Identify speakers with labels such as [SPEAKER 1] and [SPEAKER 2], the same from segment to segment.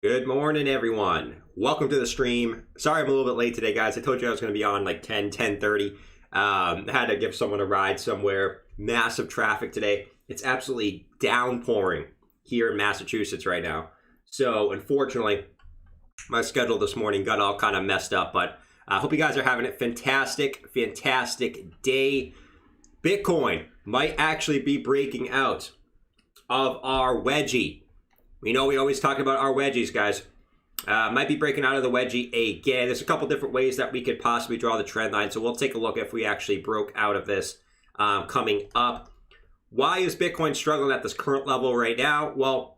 [SPEAKER 1] Good morning, everyone. Welcome to the stream. Sorry I'm a little bit late today, guys. I told you I was going to be on like 10:30. I had to give someone a ride somewhere. Massive traffic today. It's absolutely downpouring here in Massachusetts right now. So, unfortunately, my schedule this morning got all kind of messed up. But I hope you guys are having a fantastic day. Bitcoin might actually be breaking out of our wedgie. We know we always talk about our wedgies, guys. Might be breaking out of the wedgie again. There's a couple different ways that we could possibly draw the trend line. So we'll take a look if we actually broke out of this coming up. Why is Bitcoin struggling at this current level right now? Well,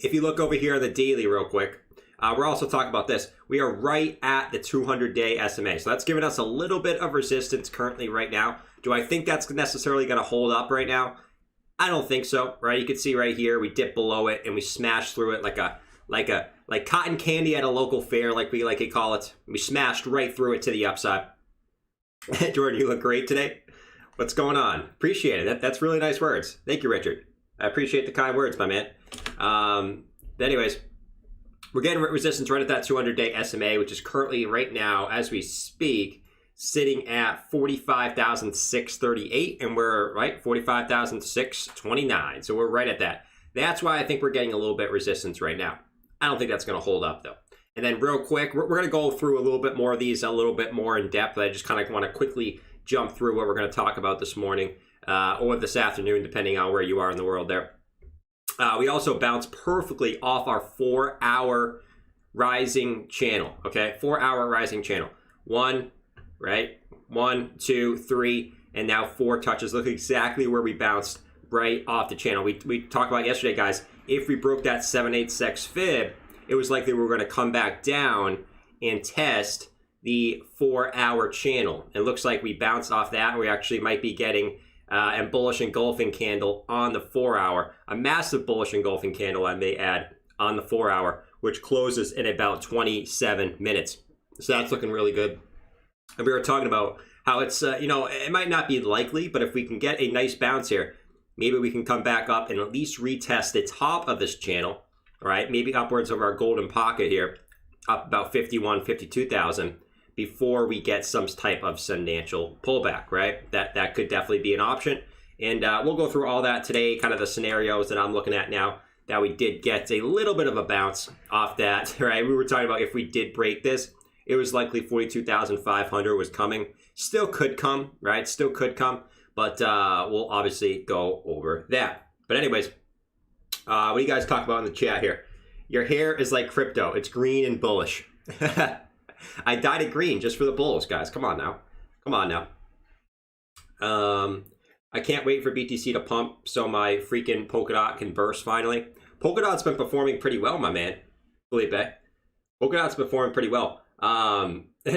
[SPEAKER 1] if you look over here on the daily real quick, we're also talking about this. We are right at the 200-day SMA. So that's giving us a little bit of resistance currently right now. Do I think that's necessarily going to hold up right now? I don't think so, right? You can see right here, we dipped below it and we smashed through it like cotton candy at a local fair, like we like to call it. We smashed right through it to the upside. Jordan, you look great today. What's going on? Appreciate it. That's really nice words. Thank you, Richard. I appreciate the kind words, my man. Anyways, we're getting resistance right at that 200-day SMA, which is currently right now, as we speak, sitting at 45,638, and we're right 45,629. So we're right at that. That's why I think we're getting a little bit resistance right now. I don't think that's going to hold up though. And then real quick, we're going to go through a little bit more of these, a little bit more in depth. I just kind of want to quickly jump through what we're going to talk about this morning or this afternoon, depending on where you are in the world there. We also bounced perfectly off our 4-hour rising channel. Okay, 4-hour rising channel. Right? 1, 2, 3, and now 4 touches. Look exactly where we bounced right off the channel. We talked about yesterday, guys. If we broke that 786 fib, it was likely we were going to come back down and test the 4-hour channel. It looks like we bounced off that. We actually might be getting a bullish engulfing candle on the 4-hour, a massive bullish engulfing candle, I may add, on the 4-hour, which closes in about 27 minutes. So that's looking really good. And we were talking about how it's, it might not be likely, but if we can get a nice bounce here, maybe we can come back up and at least retest the top of this channel, all right? Maybe upwards of our golden pocket here, up about 51, 52,000 before we get some type of substantial pullback, right? That could definitely be an option. And we'll go through all that today, kind of the scenarios that I'm looking at now that we did get a little bit of a bounce off that, right? We were talking about if we did break this, it was likely 42,500 was coming. Still could come, right? Still could come, but we'll obviously go over that. But anyways, what do you guys talk about in the chat here? Your hair is like crypto. It's green and bullish. I dyed it green just for the bulls, guys. Come on now. Come on now. I can't wait for BTC to pump so my freaking Polkadot can burst finally. Polkadot's been performing pretty well, my man. Felipe. Polkadot's performing pretty well.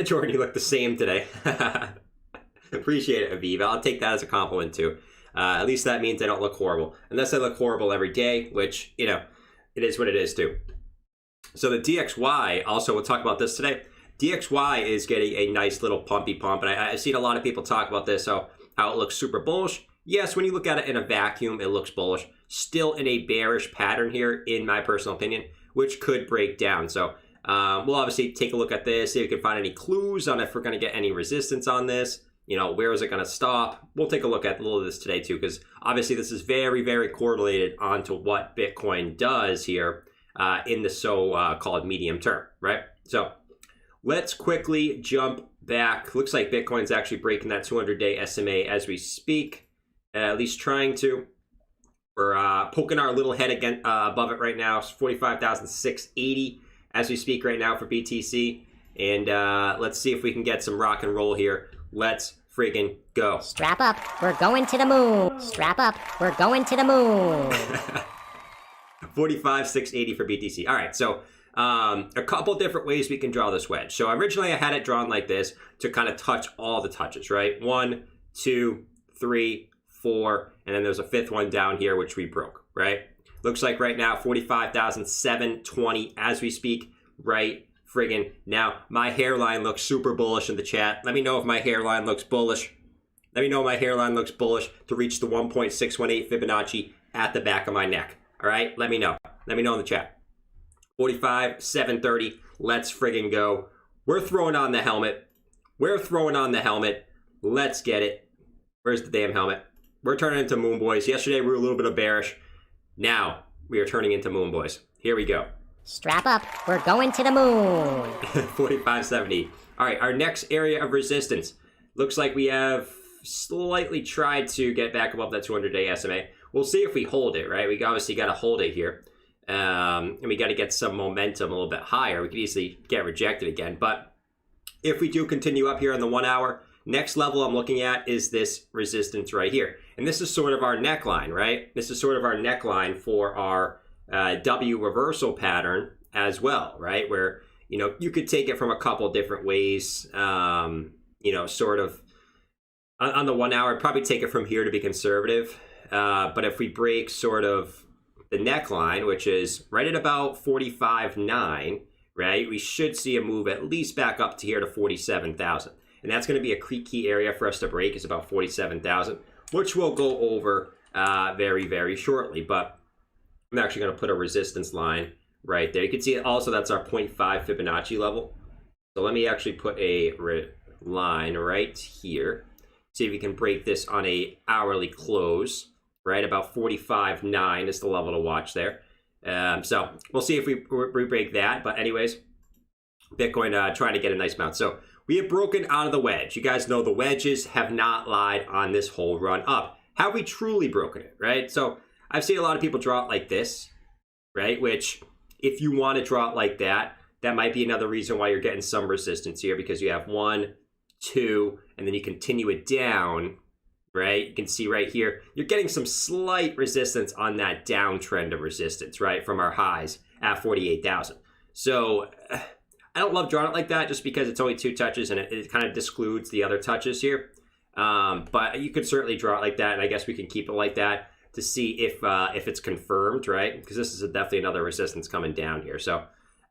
[SPEAKER 1] Jordan, you look the same today. Appreciate it, Aviva. I'll take that as a compliment too. At least that means I don't look horrible. Unless I look horrible every day, which, it is what it is too. So the DXY, also we'll talk about this today. DXY is getting a nice little pumpy pump. And I've seen a lot of people talk about this, how it looks super bullish. Yes, when you look at it in a vacuum, it looks bullish. Still in a bearish pattern here, in my personal opinion, which could break down. So we'll obviously take a look at this, see if we can find any clues on if we're going to get any resistance on this. Where is it going to stop? We'll take a look at a little of this today too, because obviously this is very, very correlated onto what Bitcoin does here in the so-called medium term, right? So let's quickly jump back. Looks like Bitcoin's actually breaking that 200-day SMA as we speak, at least trying to. We're poking our little head again above it right now. It's 45,680 as we speak right now for BTC. And let's see if we can get some rock and roll here. Let's friggin' go.
[SPEAKER 2] Strap up, we're going to the moon. Strap up, we're going to the moon.
[SPEAKER 1] 45,680 for BTC. All right, so a couple different ways we can draw this wedge. So originally I had it drawn like this to kind of touch all the touches, right? 1, 2, 3, 4, and then there's a fifth one down here, which we broke, right? Looks like right now 45,720 as we speak, right? Friggin' now, my hairline looks super bullish in the chat. Let me know if my hairline looks bullish. Let me know if my hairline looks bullish to reach the 1.618 Fibonacci at the back of my neck. All right, let me know. Let me know in the chat. 45,730. Let's friggin' go. We're throwing on the helmet. We're throwing on the helmet. Let's get it. Where's the damn helmet? We're turning into Moon Boys. Yesterday we were a little bit of bearish. Now we are turning into Moon Boys. Here we go.
[SPEAKER 2] Strap up, we're going to the moon.
[SPEAKER 1] 45.70. All right, our next area of resistance. Looks like we have slightly tried to get back above that 200-day SMA. We'll see if we hold it, right? We obviously got to hold it here. And we got to get some momentum a little bit higher. We could easily get rejected again. But if we do continue up here on the 1 hour, next level I'm looking at is this resistance right here. And this is sort of our neckline, right? This is sort of our neckline for our W reversal pattern as well, right? Where, you know, you could take it from a couple different ways, you know, sort of on the 1 hour, I'd probably take it from here to be conservative. But if we break sort of the neckline, which is right at about 45.9, right, we should see a move at least back up to here to 47,000. And that's going to be a key area for us to break, is about 47,000, which we'll go over very, very shortly. But I'm actually going to put a resistance line right there. You can see also that's our 0.5 Fibonacci level. So let me actually put a line right here. See if we can break this on a hourly close, right? About 45.9 is the level to watch there. So we'll see if we break that. But anyways, Bitcoin trying to get a nice bounce. So we have broken out of the wedge. You guys know the wedges have not lied on this whole run up. Have we truly broken it, right? So I've seen a lot of people draw it like this, right? Which, if you want to draw it like that, that might be another reason why you're getting some resistance here, because you have 1, 2, and then you continue it down, right? You can see right here, you're getting some slight resistance on that downtrend of resistance, right? From our highs at 48,000. So I don't love drawing it like that just because it's only 2 touches and it kind of discludes the other touches here. But you could certainly draw it like that, and I guess we can keep it like that to see if it's confirmed, right? Because this is definitely another resistance coming down here. So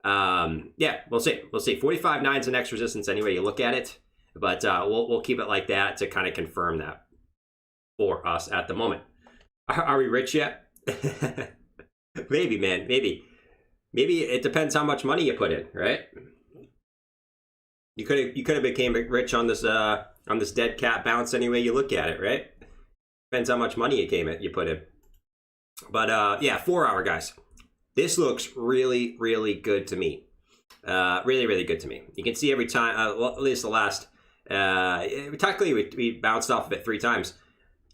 [SPEAKER 1] yeah, we'll see. We'll see. 45.9 is the next resistance anyway you look at it, but we'll keep it like that to kind of confirm that for us at the moment. Are we rich yet? Maybe, man. Maybe it depends how much money you put in, right? You could have became rich on this dead cat bounce any way you look at it, right? Depends how much money you put in. But yeah, 4 hour, guys. This looks really, really good to me. Really, really good to me. You can see every time, at least the last, technically we bounced off of it 3 times.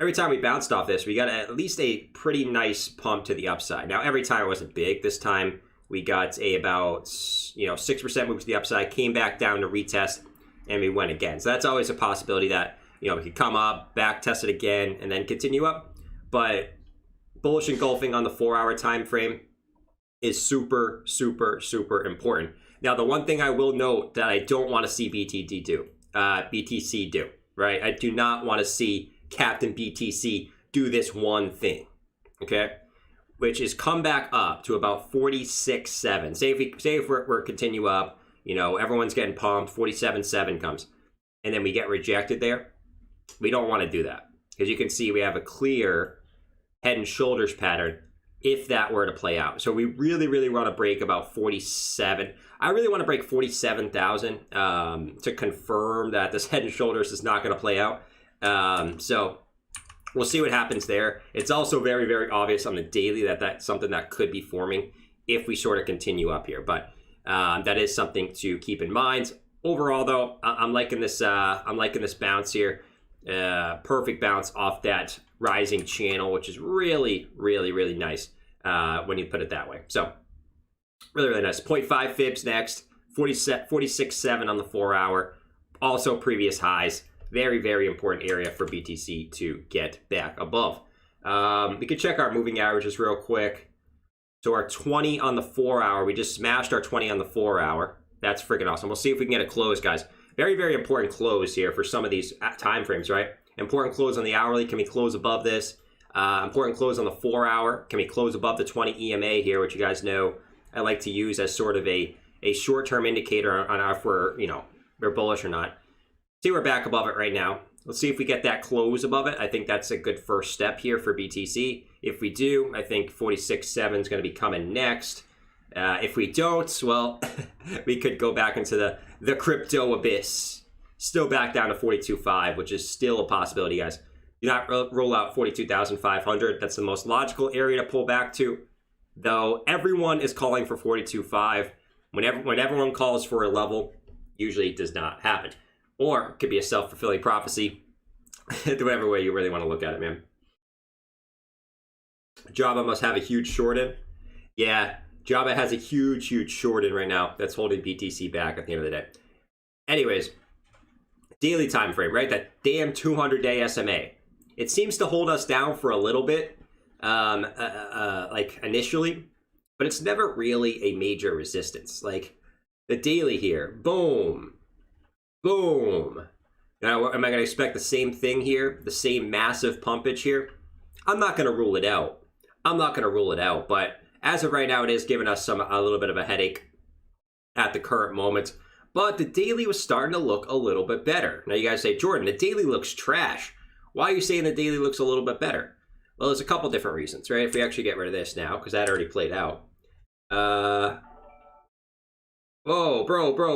[SPEAKER 1] Every time we bounced off this, we got at least a pretty nice pump to the upside. Now, every time it wasn't big. This time we got about 6% move to the upside, came back down to retest, and we went again. So that's always a possibility that we could come up, back test it again, and then continue up. But bullish engulfing on the 4 hour time frame is super, super, super important. Now, the one thing I will note that I don't want to see BTC do, right? I do not want to see Captain BTC do this one thing, okay? Which is come back up to about 46.7. Say if we're continue up, everyone's getting pumped, 47.7 comes, and then we get rejected there. We don't want to do that, because you can see we have a clear head and shoulders pattern if that were to play out. So we really, really want to break about 47. I really want to break 47,000 to confirm that this head and shoulders is not going to play out. So we'll see what happens there. It's also very, very obvious on the daily that that's something that could be forming if we sort of continue up here. But that is something to keep in mind. Overall, though, I'm liking this. I'm liking this bounce here. Perfect bounce off that rising channel, which is really, really, really nice when you put it that way. So really, really nice. 0.5 fibs next. 46.7 on the 4 hour. Also previous highs. Very, very important area for BTC to get back above. We could check our moving averages real quick. So our 20 on the 4 hour, we just smashed our 20 on the 4 hour. That's freaking awesome. We'll see if we can get a close, guys. Very, very important close here for some of these time frames, right? Important close on the hourly. Can we close above this? Important close on the 4 hour. Can we close above the 20 EMA here, which you guys know I like to use as sort of a short-term indicator on if we're bullish or not. See, we're back above it right now. Let's see if we get that close above it. I think that's a good first step here for BTC. If we do, I think 46.7 is going to be coming next. If we don't, well, we could go back into the crypto abyss. Still back down to 42.5, which is still a possibility, guys. Do not roll out 42,500. That's the most logical area to pull back to, though everyone is calling for 42.5. When everyone calls for a level, usually it does not happen. Or it could be a self-fulfilling prophecy. Whatever way you really want to look at it, man. Java must have a huge short in. Yeah, Java has a huge short in right now that's holding BTC back at the end of the day. Anyways, daily time frame, right? That damn 200-day SMA. It seems to hold us down for a little bit, like initially, but it's never really a major resistance. Like the daily here, boom, boom. Now, am I going to expect the same thing here? The same massive pumpage here? I'm not going to rule it out. But as of right now, it is giving us a little bit of a headache at the current moment. But the daily was starting to look a little bit better. Now you guys say, Jordan, the daily looks trash. Why are you saying the daily looks a little bit better? Well, there's a couple different reasons, right? If we actually get rid of this now, because that already played out. Whoa, bro. Bro.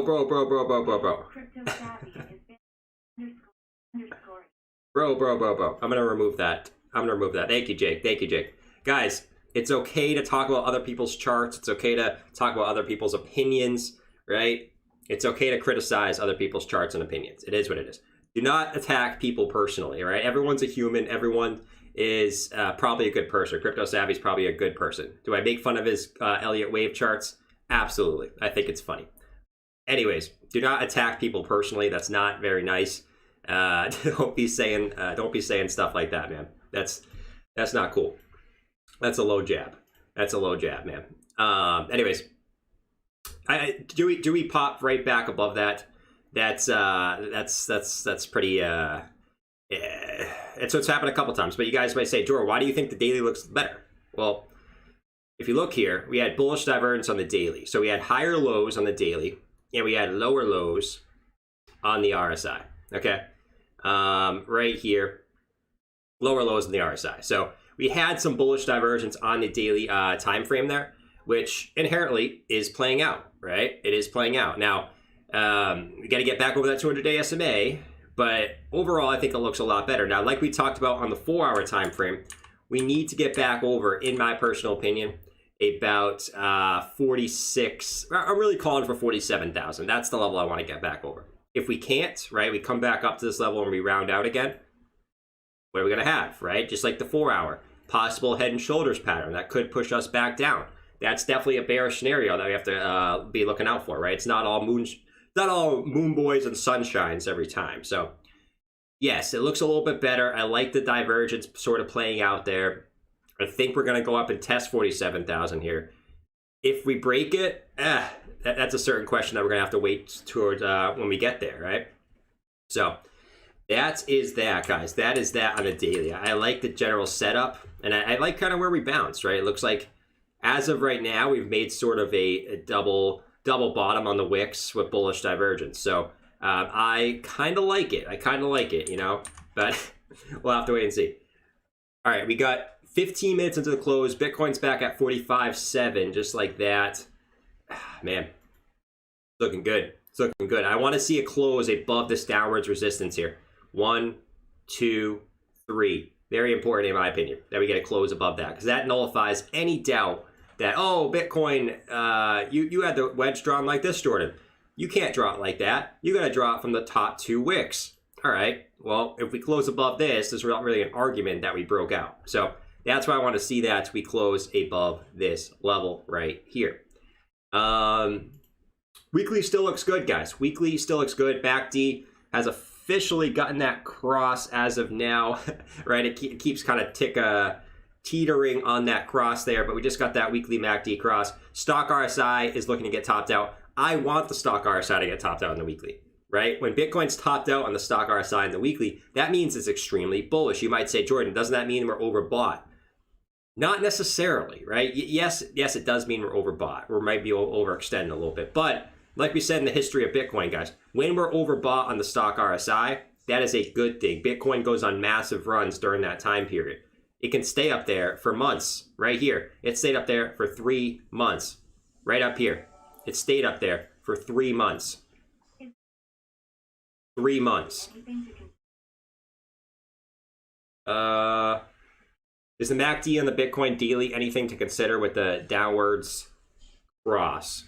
[SPEAKER 1] I'm gonna remove that. Thank you, Jake. Guys, it's okay to talk about other people's charts. It's okay to talk about other people's opinions, right? It's okay to criticize other people's charts and opinions. It is what it is. Do not attack people personally, right? Everyone's a human. Everyone is probably a good person. Crypto Savvy's probably a good person. Do I make fun of his Elliott wave charts? Absolutely. I think it's funny. Anyways, do not attack people personally. That's not very nice. Don't be saying stuff like that, man. That's not cool. That's a low jab, man. Anyways, do we pop right back above that? That's pretty. It's what's happened a couple times. But you guys might say, Jordan, why do you think the daily looks better? Well, if you look here, we had bullish divergence on the daily. So we had higher lows on the daily, and we had lower lows on the RSI. Okay, right here, lower lows in the RSI. So we had some bullish divergence on the daily time frame there, which inherently is playing out, right? It is playing out. Now, we got to get back over that 200-day SMA, but overall, I think it looks a lot better. Now, like we talked about on the 4-hour time frame, we need to get back over, in my personal opinion, about 46. I'm really calling for 47,000. That's the level I want to get back over. If we can't, right, we come back up to this level and we round out again, what are we going to have, right? Just like the 4-hour. Possible head and shoulders pattern that could push us back down. That's definitely a bearish scenario that we have to be looking out for, right? It's not all moon boys and sunshines every time. So yes, it looks a little bit better. I like the divergence sort of playing out there. I think we're going to go up and test 47,000 here. If we break it, that's a certain question that we're going to have to wait towards when we get there, right? So that is that, guys. That is that on a daily. I like the general setup, and I like kind of where we bounce, right? It looks like as of right now, we've made sort of a double bottom on the wicks with bullish divergence. So I kind of like it. You know, but we'll have to wait and see. All right, we got 15 minutes into the close. Bitcoin's back at 45.7, just like that. Man, looking good. It's looking good. I want to see a close above this downwards resistance here. 1, 2, 3. Very important in my opinion that we get a close above that, because that nullifies any doubt that, oh, Bitcoin, you had the wedge drawn like this, Jordan. You can't draw it like that. You got to draw it from the top 2 wicks. All right. Well, if we close above this, there's not really an argument that we broke out. So that's why I want to see that we close above this level right here. Weekly still looks good, guys. Weekly still looks good. BACD has officially gotten that cross as of now, right? It keeps kind of teetering on that cross there, but we just got that weekly MACD cross. Stock RSI is looking to get topped out. I want the stock RSI to get topped out in the weekly, right? When Bitcoin's topped out on the stock RSI in the weekly, that means it's extremely bullish. You might say, Jordan, doesn't that mean we're overbought? Not necessarily, right? Yes, it does mean we're overbought. We might be overextending a little bit, but like we said in the history of Bitcoin, guys, when we're overbought on the stock RSI, that is a good thing. Bitcoin goes on massive runs during that time period. It can stay up there for months, right here. It stayed up there for 3 months, right up here. It stayed up there for 3 months. 3 months. Is the MACD on the Bitcoin daily anything to consider with the downwards cross?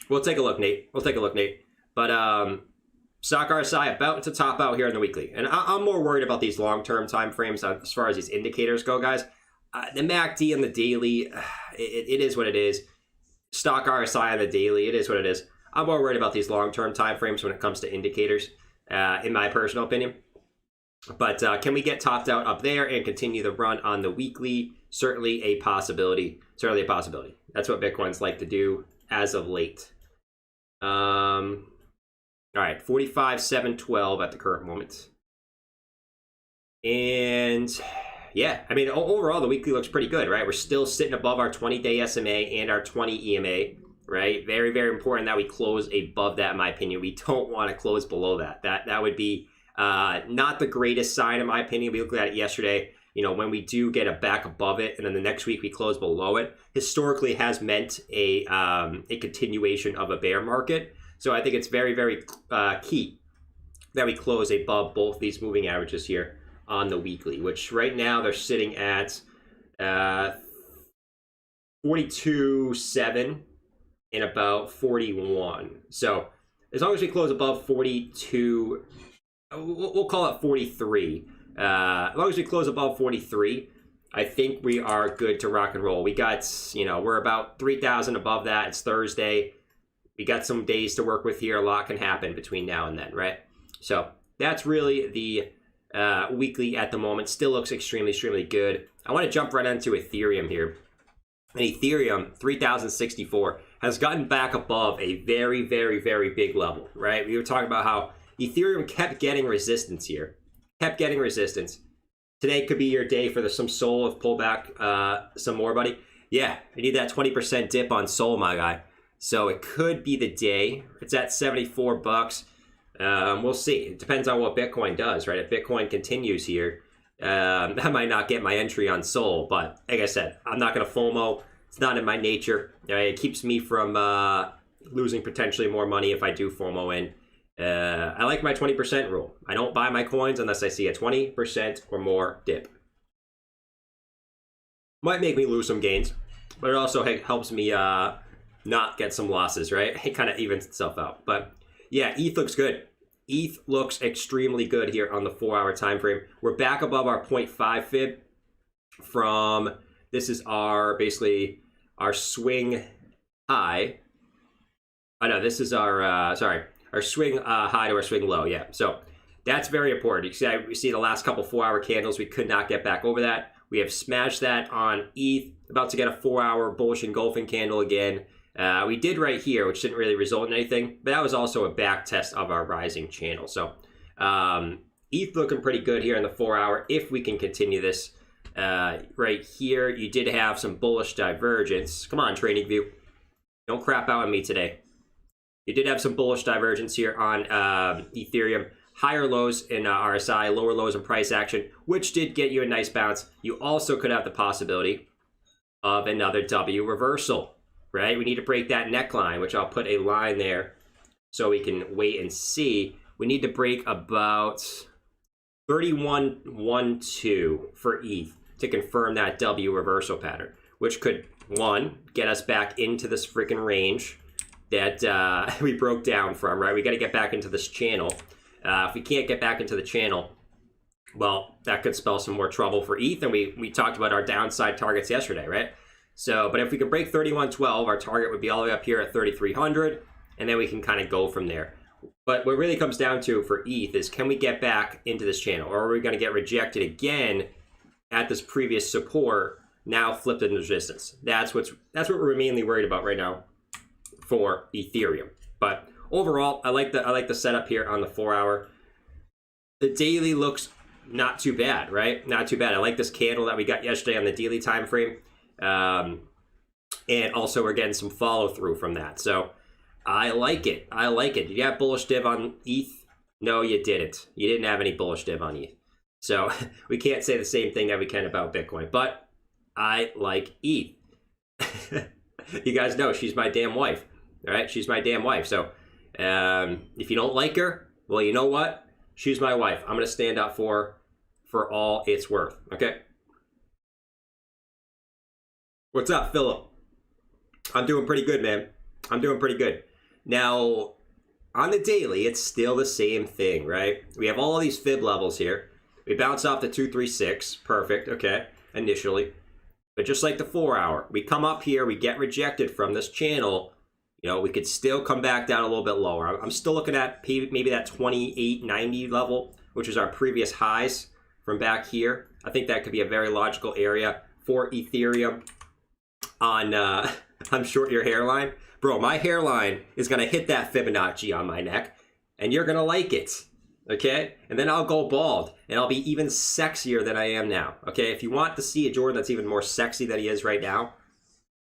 [SPEAKER 1] We'll take a look, Nate. We'll take a look, Nate. But stock RSI about to top out here in the weekly. And I'm more worried about these long-term time frames as far as these indicators go, guys. The MACD on the daily, it is what it is. Stock RSI on the daily, it is what it is. I'm more worried about these long-term time frames when it comes to indicators, in my personal opinion. But can we get topped out up there and continue the run on the weekly? Certainly a possibility. Certainly a possibility. That's what Bitcoins like to do as of late. All right, 45,712 at the current moment. And yeah, I mean, overall, the weekly looks pretty good, right? We're still sitting above our 20-day SMA and our 20 EMA, right? Very, very important that we close above that, in my opinion. We don't want to close below that. That would be not the greatest sign, in my opinion. We looked at it yesterday. You know, when we do get a back above it and then the next week we close below it, historically has meant a continuation of a bear market. So I think it's very, very key that we close above both these moving averages here on the weekly, which right now they're sitting at 42.7 and about 41. So as long as we close above 42, we'll call it 43. As long as we close above 43, I think we are good to rock and roll. We got, you know, we're about 3,000 above that. It's Thursday. We got some days to work with here. A lot can happen between now and then, right? So that's really the weekly at the moment. Still looks extremely, extremely good. I want to jump right into Ethereum here. And Ethereum, 3,064, has gotten back above a very, very, very big level, right? We were talking about how Ethereum kept getting resistance here. Kept getting resistance. Today could be your day for some Sol of pullback some more, buddy. Yeah, we need that 20% dip on Sol, my guy. So it could be the day. It's at 74 bucks. We'll see. It depends on what Bitcoin does, right? If Bitcoin continues here, I might not get my entry on Sol. But like I said, I'm not going to FOMO. It's not in my nature. Right? It keeps me from losing potentially more money if I do FOMO in. I like my 20% rule. I don't buy my coins unless I see a 20% or more dip. Might make me lose some gains, but it also helps me not get some losses, right? It kind of evens itself out. But yeah, ETH looks good. ETH looks extremely good here on the 4-hour time frame. We're back above our 0.5 fib from, this is our, basically, our swing high. Oh no, this is our, our swing high to our swing low, yeah. So that's very important. You see, we see the last couple 4-hour candles, we could not get back over that. We have smashed that on ETH, about to get a 4-hour bullish engulfing candle again. We did right here, which didn't really result in anything, but that was also a back test of our rising channel. So ETH looking pretty good here in the 4-hour if we can continue this. Right here, you did have some bullish divergence. Come on, TradingView. Don't crap out on me today. You did have some bullish divergence here on Ethereum. Higher lows in RSI, lower lows in price action, which did get you a nice bounce. You also could have the possibility of another W reversal, right? We need to break that neckline, which I'll put a line there so we can wait and see. We need to break about 31.12 for ETH to confirm that W reversal pattern, which could, one, get us back into this freaking range that we broke down from, right? We got to get back into this channel. If we can't get back into the channel, well, that could spell some more trouble for ETH. And we talked about our downside targets yesterday, right? So, but if we could break 31.12, our target would be all the way up here at 3,300, and then we can kind of go from there. But what really comes down to for ETH is, can we get back into this channel, or are we going to get rejected again at this previous support, now flipped into resistance? That's what we're mainly worried about right now for Ethereum. But overall, I like the setup here on the 4-hour. The daily looks not too bad, right? Not too bad. I like this candle that we got yesterday on the daily time frame. And also we're getting some follow through from that. So I like it. I like it. Did you have bullish div on ETH? No, you didn't. You didn't have any bullish div on ETH. So we can't say the same thing that we can about Bitcoin, but I like ETH. You guys know she's my damn wife. All right, she's my damn wife. So if you don't like her, well, you know what? She's my wife. I'm gonna stand up for all it's worth. Okay. What's up, Philip? I'm doing pretty good, man. I'm doing pretty good. Now, on the daily, it's still the same thing, right? We have all of these fib levels here. We bounce off the 236, perfect, okay, initially. But just like the 4 hour, we come up here, we get rejected from this channel. You know, we could still come back down a little bit lower. I'm still looking at maybe that 2890 level, which is our previous highs from back here. I think that could be a very logical area for Ethereum on short your hairline. Bro, my hairline is going to hit that Fibonacci on my neck, and you're going to like it, okay? And then I'll go bald, and I'll be even sexier than I am now, okay? If you want to see a Jordan that's even more sexy than he is right now,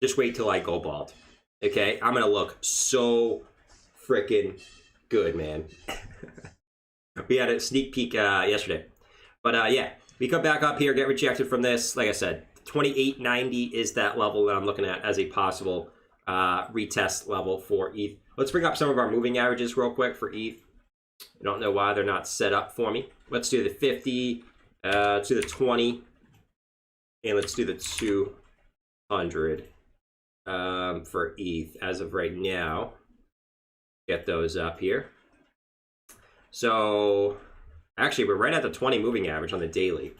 [SPEAKER 1] just wait till I go bald, okay? I'm going to look so freaking good, man. We had a sneak peek yesterday. But yeah, we come back up here, get rejected from this. Like I said, 2890 is that level that I'm looking at as a possible retest level for ETH. Let's bring up some of our moving averages real quick for ETH. I don't know why they're not set up for me. Let's do the 50, let's do the 20, and let's do the 200 for ETH as of right now. Get those up here. So actually, we're right at the 20 moving average on the daily,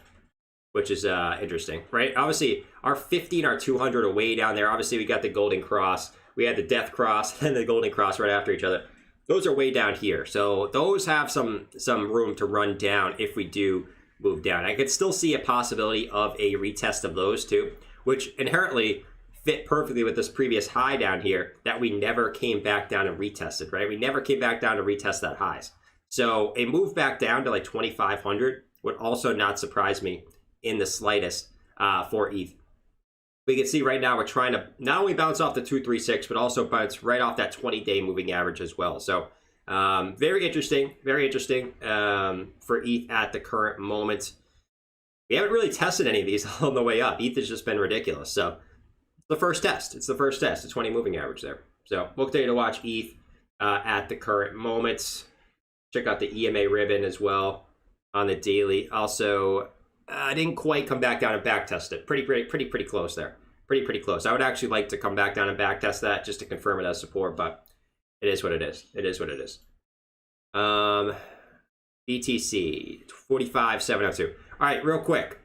[SPEAKER 1] which is interesting, right? Obviously, our 50 and our 200 are way down there. Obviously, we got the golden cross. We had the death cross and the golden cross right after each other. Those are way down here. So those have some room to run down if we do move down. I could still see a possibility of a retest of those two, which inherently fit perfectly with this previous high down here that we never came back down and retested, right? We never came back down to retest that highs. So a move back down to like 2,500 would also not surprise me in the slightest for ETH. We can see right now we're trying to not only bounce off the 236, but also bounce right off that 20-day moving average as well. So very interesting for ETH at the current moment. We haven't really tested any of these on the way up. ETH has just been ridiculous. So the first test. It's the first test, the 20 moving average there. So we'll continue to watch ETH at the current moment. Check out the Ema Ribbon as well on the daily. Also, I didn't quite come back down and back test it. Pretty close there. Pretty close. I would actually like to come back down and back test that just to confirm it as support, but it is what it is. It is what it is. BTC 45,702. All right, real quick.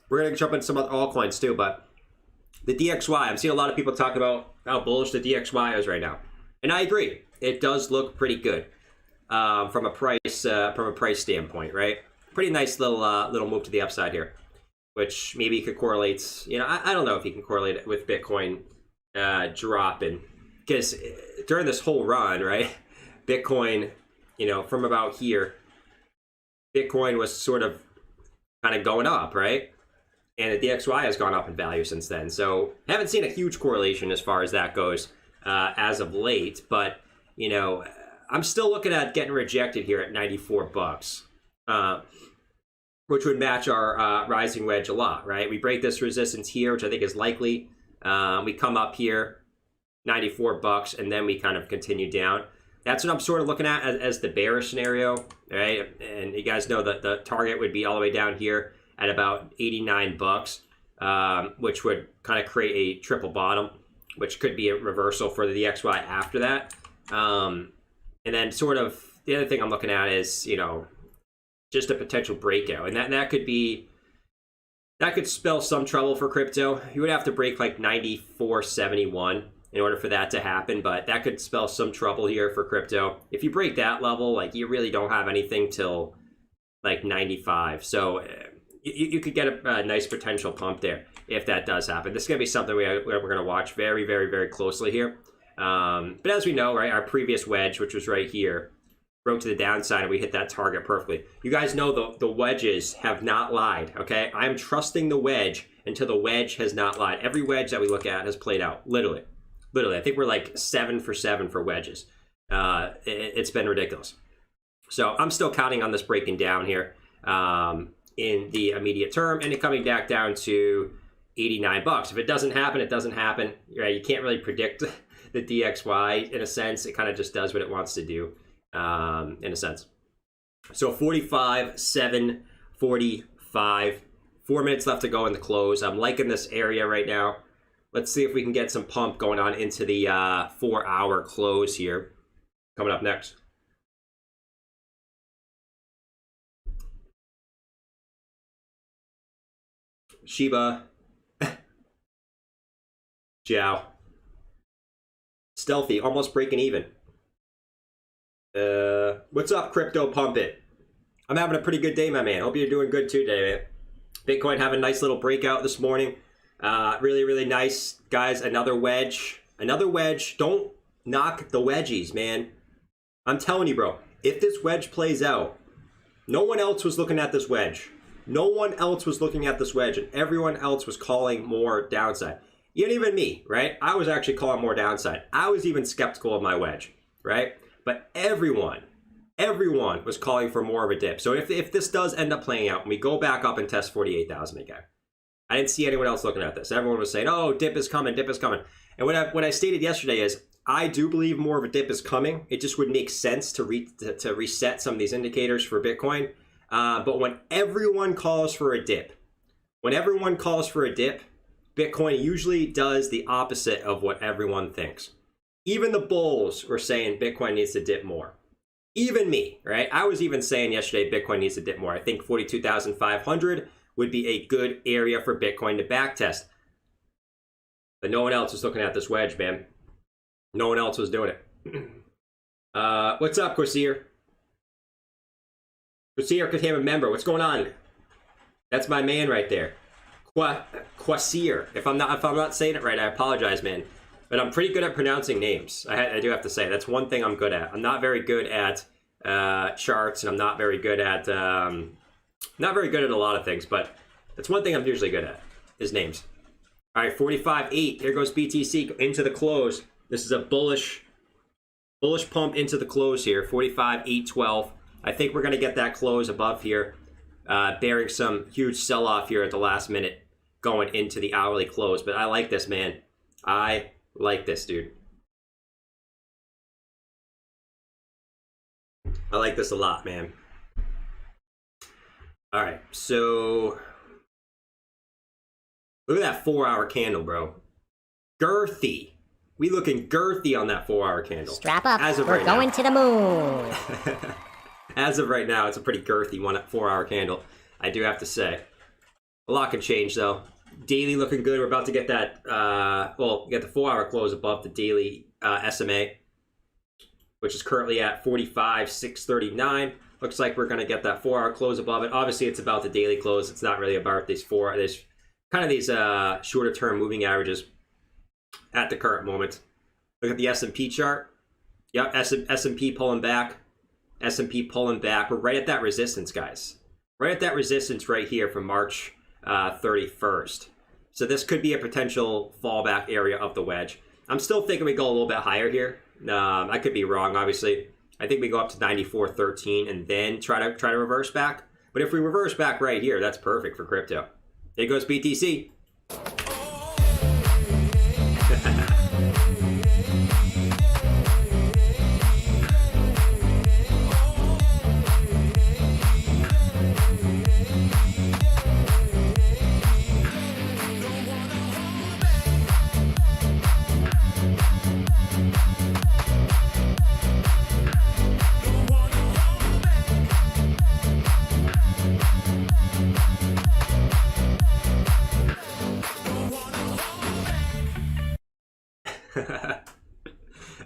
[SPEAKER 1] We're gonna jump into some other altcoins too, but the DXY. I'm seeing a lot of people talk about how bullish the DXY is right now, and I agree. It does look pretty good from a price standpoint, right? Pretty nice little move to the upside here, which maybe could correlate. You know, I don't know if you can correlate it with Bitcoin dropping, because during this whole run, right, Bitcoin, you know, from about here, Bitcoin was sort of kind of going up, right? And the DXY has gone up in value since then. So haven't seen a huge correlation as far as that goes as of late. But, you know, I'm still looking at getting rejected here at 94 bucks, which would match our rising wedge a lot, right? We break this resistance here, which I think is likely. We come up here, 94 bucks, and then we kind of continue down. That's what I'm sort of looking at as the bearish scenario, right? And you guys know that the target would be all the way down here at about 89 bucks, which would kind of create a triple bottom, which could be a reversal for the DXY after that. And then sort of the other thing I'm looking at is, you know, just a potential breakout. And that could spell some trouble for crypto. You would have to break like 94.71 in order for that to happen, but that could spell some trouble here for crypto. If you break that level, like, you really don't have anything till like 95. So you could get a nice potential pump there if that does happen. This is going to be something we're going to watch very, very, very closely here. But as we know, right, our previous wedge, which was right here, broke to the downside and we hit that target perfectly. You guys know the wedges have not lied, okay? I'm trusting the wedge until the wedge has not lied. Every wedge that we look at has played out, literally. I think we're like 7 for 7 for wedges. It's been ridiculous. So I'm still counting on this breaking down here in the immediate term and it coming back down to $89. If it doesn't happen, it doesn't happen. Right? You can't really predict the DXY in a sense. It kind of just does what it wants to do in a sense. So 45.745. 4 minutes left to go in the close. I'm liking this area right now. Let's see if we can get some pump going on into the 4 hour close here. Coming up next. Shiba. Jow. Stealthy, almost breaking even. What's up, Crypto Pump It? I'm having a pretty good day, my man. Hope you're doing good too today, man. Bitcoin having a nice little breakout this morning. Really, really nice. Guys, another wedge. Another wedge. Don't knock the wedgies, man. I'm telling you, bro. If this wedge plays out, no one else was looking at this wedge. No one else was looking at this wedge, and everyone else was calling more downside. Even me, right? I was actually calling more downside. I was even skeptical of my wedge, right? But everyone was calling for more of a dip. So if this does end up playing out and we go back up and test 48,000 again, I didn't see anyone else looking at this. Everyone was saying, oh, dip is coming, dip is coming. And what I stated yesterday is I do believe more of a dip is coming. It just would make sense to reset some of these indicators for Bitcoin. But when everyone calls for a dip, Bitcoin usually does the opposite of what everyone thinks. Even the bulls were saying Bitcoin needs to dip more. Even me, right? I was even saying yesterday Bitcoin needs to dip more. I think 42,500 would be a good area for Bitcoin to backtest. But no one else was looking at this wedge, man. No one else was doing it. What's up, Corsair? Corsair became a member. What's going on? That's my man right there. Quasir. If I'm not saying it right, I apologize, man. But I'm pretty good at pronouncing names. I do have to say that's one thing I'm good at. I'm not very good at charts, and I'm not very good at a lot of things. But that's one thing I'm usually good at is names. All right, 45.8. Here goes BTC into the close. This is a bullish pump into the close here. 45.812. I think we're going to get that close above here, bearing some huge sell-off here at the last minute going into the hourly close. But I like this, man. I like this, dude. I like this a lot, man. All right, so look at that 4 hour candle, bro. Girthy. We looking girthy on that 4 hour candle.
[SPEAKER 2] Strap up. We're going to the moon.
[SPEAKER 1] As of right now, it's a pretty girthy 4 hour candle, I do have to say. A lot can change, though. Daily looking good. We're about to get that, get the 4 hour close above the daily SMA, which is currently at 45,639. Looks like we're going to get that 4 hour close above it. Obviously, it's about the daily close. It's not really about these shorter term moving averages at the current moment. Look at the S&P chart. Yep, S&P pulling back. S&P pulling back. We're right at that resistance, guys. Right at that resistance right here from March 31st. So this could be a potential fallback area of the wedge. I'm still thinking we go a little bit higher here. I could be wrong, obviously. I think we go up to 94.13 and then try to reverse back. But if we reverse back right here, that's perfect for crypto. There goes BTC.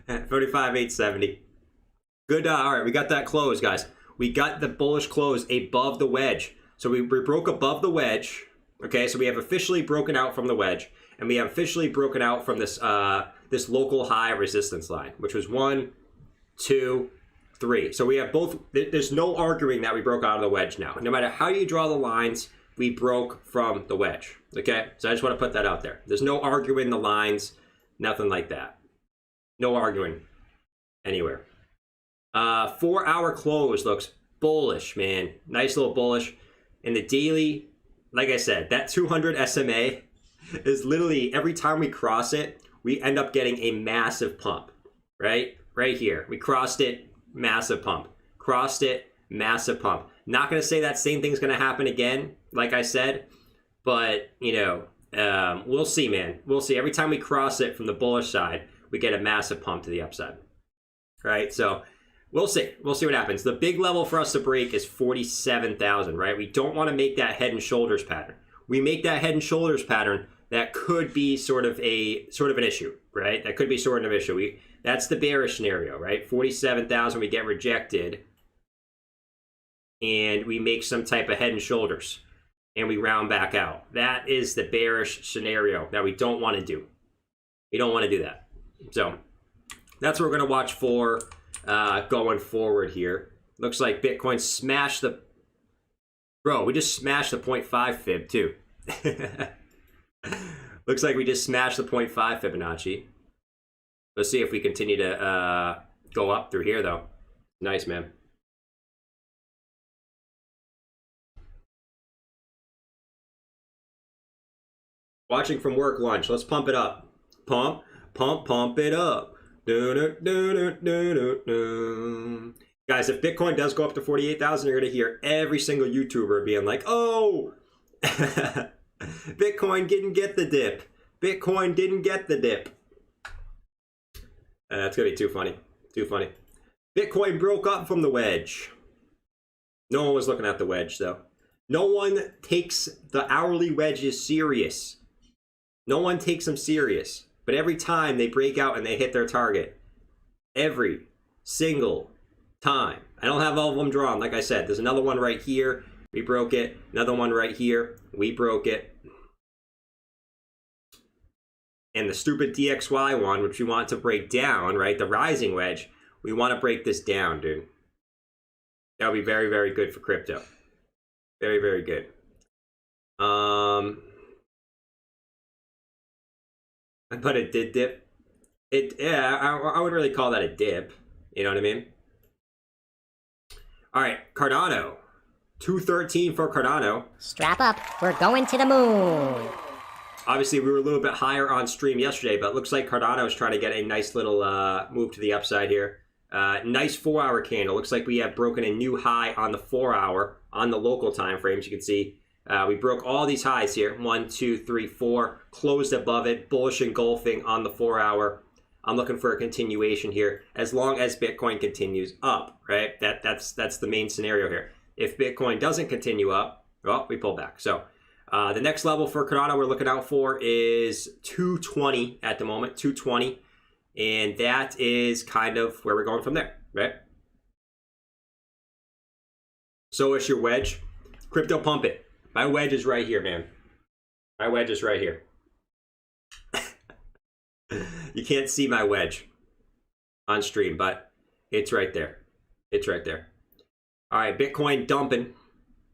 [SPEAKER 1] At 45,870. Good. All right, we got that close, guys. We got the bullish close above the wedge. So we broke above the wedge. Okay, so we have officially broken out from the wedge, and we have officially broken out from this this local high resistance line, which was 1, 2, 3. So we have both. There's no arguing that we broke out of the wedge now. No matter how you draw the lines, we broke from the wedge. Okay, so I just want to put that out there. There's no arguing the lines, nothing like that. No arguing anywhere. 4 hour close looks bullish, man. Nice little bullish. In the daily, like I said, that 200 SMA is literally every time we cross it, we end up getting a massive pump, right? Right here. We crossed it, massive pump. Crossed it, massive pump. Not going to say that same thing's going to happen again, like I said, but, you know, we'll see, man. We'll see. Every time we cross it from the bullish side, we get a massive pump to the upside, right? So we'll see. We'll see what happens. The big level for us to break is 47,000, right? We don't want to make that head and shoulders pattern. We make that head and shoulders pattern, that could be sort of an issue, right? That could be sort of an issue. That's the bearish scenario, right? 47,000, we get rejected, and we make some type of head and shoulders, and we round back out. That is the bearish scenario that we don't want to do. We don't want to do that. So that's what we're going to watch for going forward here. Looks like Bitcoin smashed the... Bro, we just smashed the 0.5 fib too. Looks like we just smashed the 0.5 Fibonacci. Let's see if we continue to go up through here, though. Nice, man. Watching from work lunch. Let's pump it up. Pump it up. Guys, if Bitcoin does go up to 48,000, you're going to hear every single YouTuber being like, oh, Bitcoin didn't get the dip. Bitcoin didn't get the dip. That's going to be too funny. Too funny. Bitcoin broke up from the wedge. No one was looking at the wedge, though. No one takes the hourly wedges serious. No one takes them serious. But every time they break out and they hit their target, every single time. I don't have all of them drawn. Like I said, there's another one right here. We broke it. Another one right here. We broke it. And the stupid DXY one, which we want to break down, right? The rising wedge. We want to break this down, dude. That would be very, very good for crypto. Very, very good. But it did dip. I wouldn't really call that a dip. You know what I mean? All right, Cardano. 213 for Cardano.
[SPEAKER 2] Strap up, we're going to the moon.
[SPEAKER 1] Obviously, we were a little bit higher on stream yesterday, but it looks like Cardano is trying to get a nice little move to the upside here. Nice 4-hour candle. Looks like we have broken a new high on the 4-hour on the local time frames. You can see we broke all these highs here. 1, 2, 3, 4. Closed above it. Bullish engulfing on the 4-hour. I'm looking for a continuation here as long as Bitcoin continues up, right? That's the main scenario here. If Bitcoin doesn't continue up, well, we pull back. So the next level for Cardano we're looking out for is 220 at the moment, 220. And that is kind of where we're going from there, right? So is your wedge. Crypto pump it. My wedge is right here, man. My wedge is right here. You can't see my wedge on stream, but it's right there. It's right there. All right, Bitcoin dumping.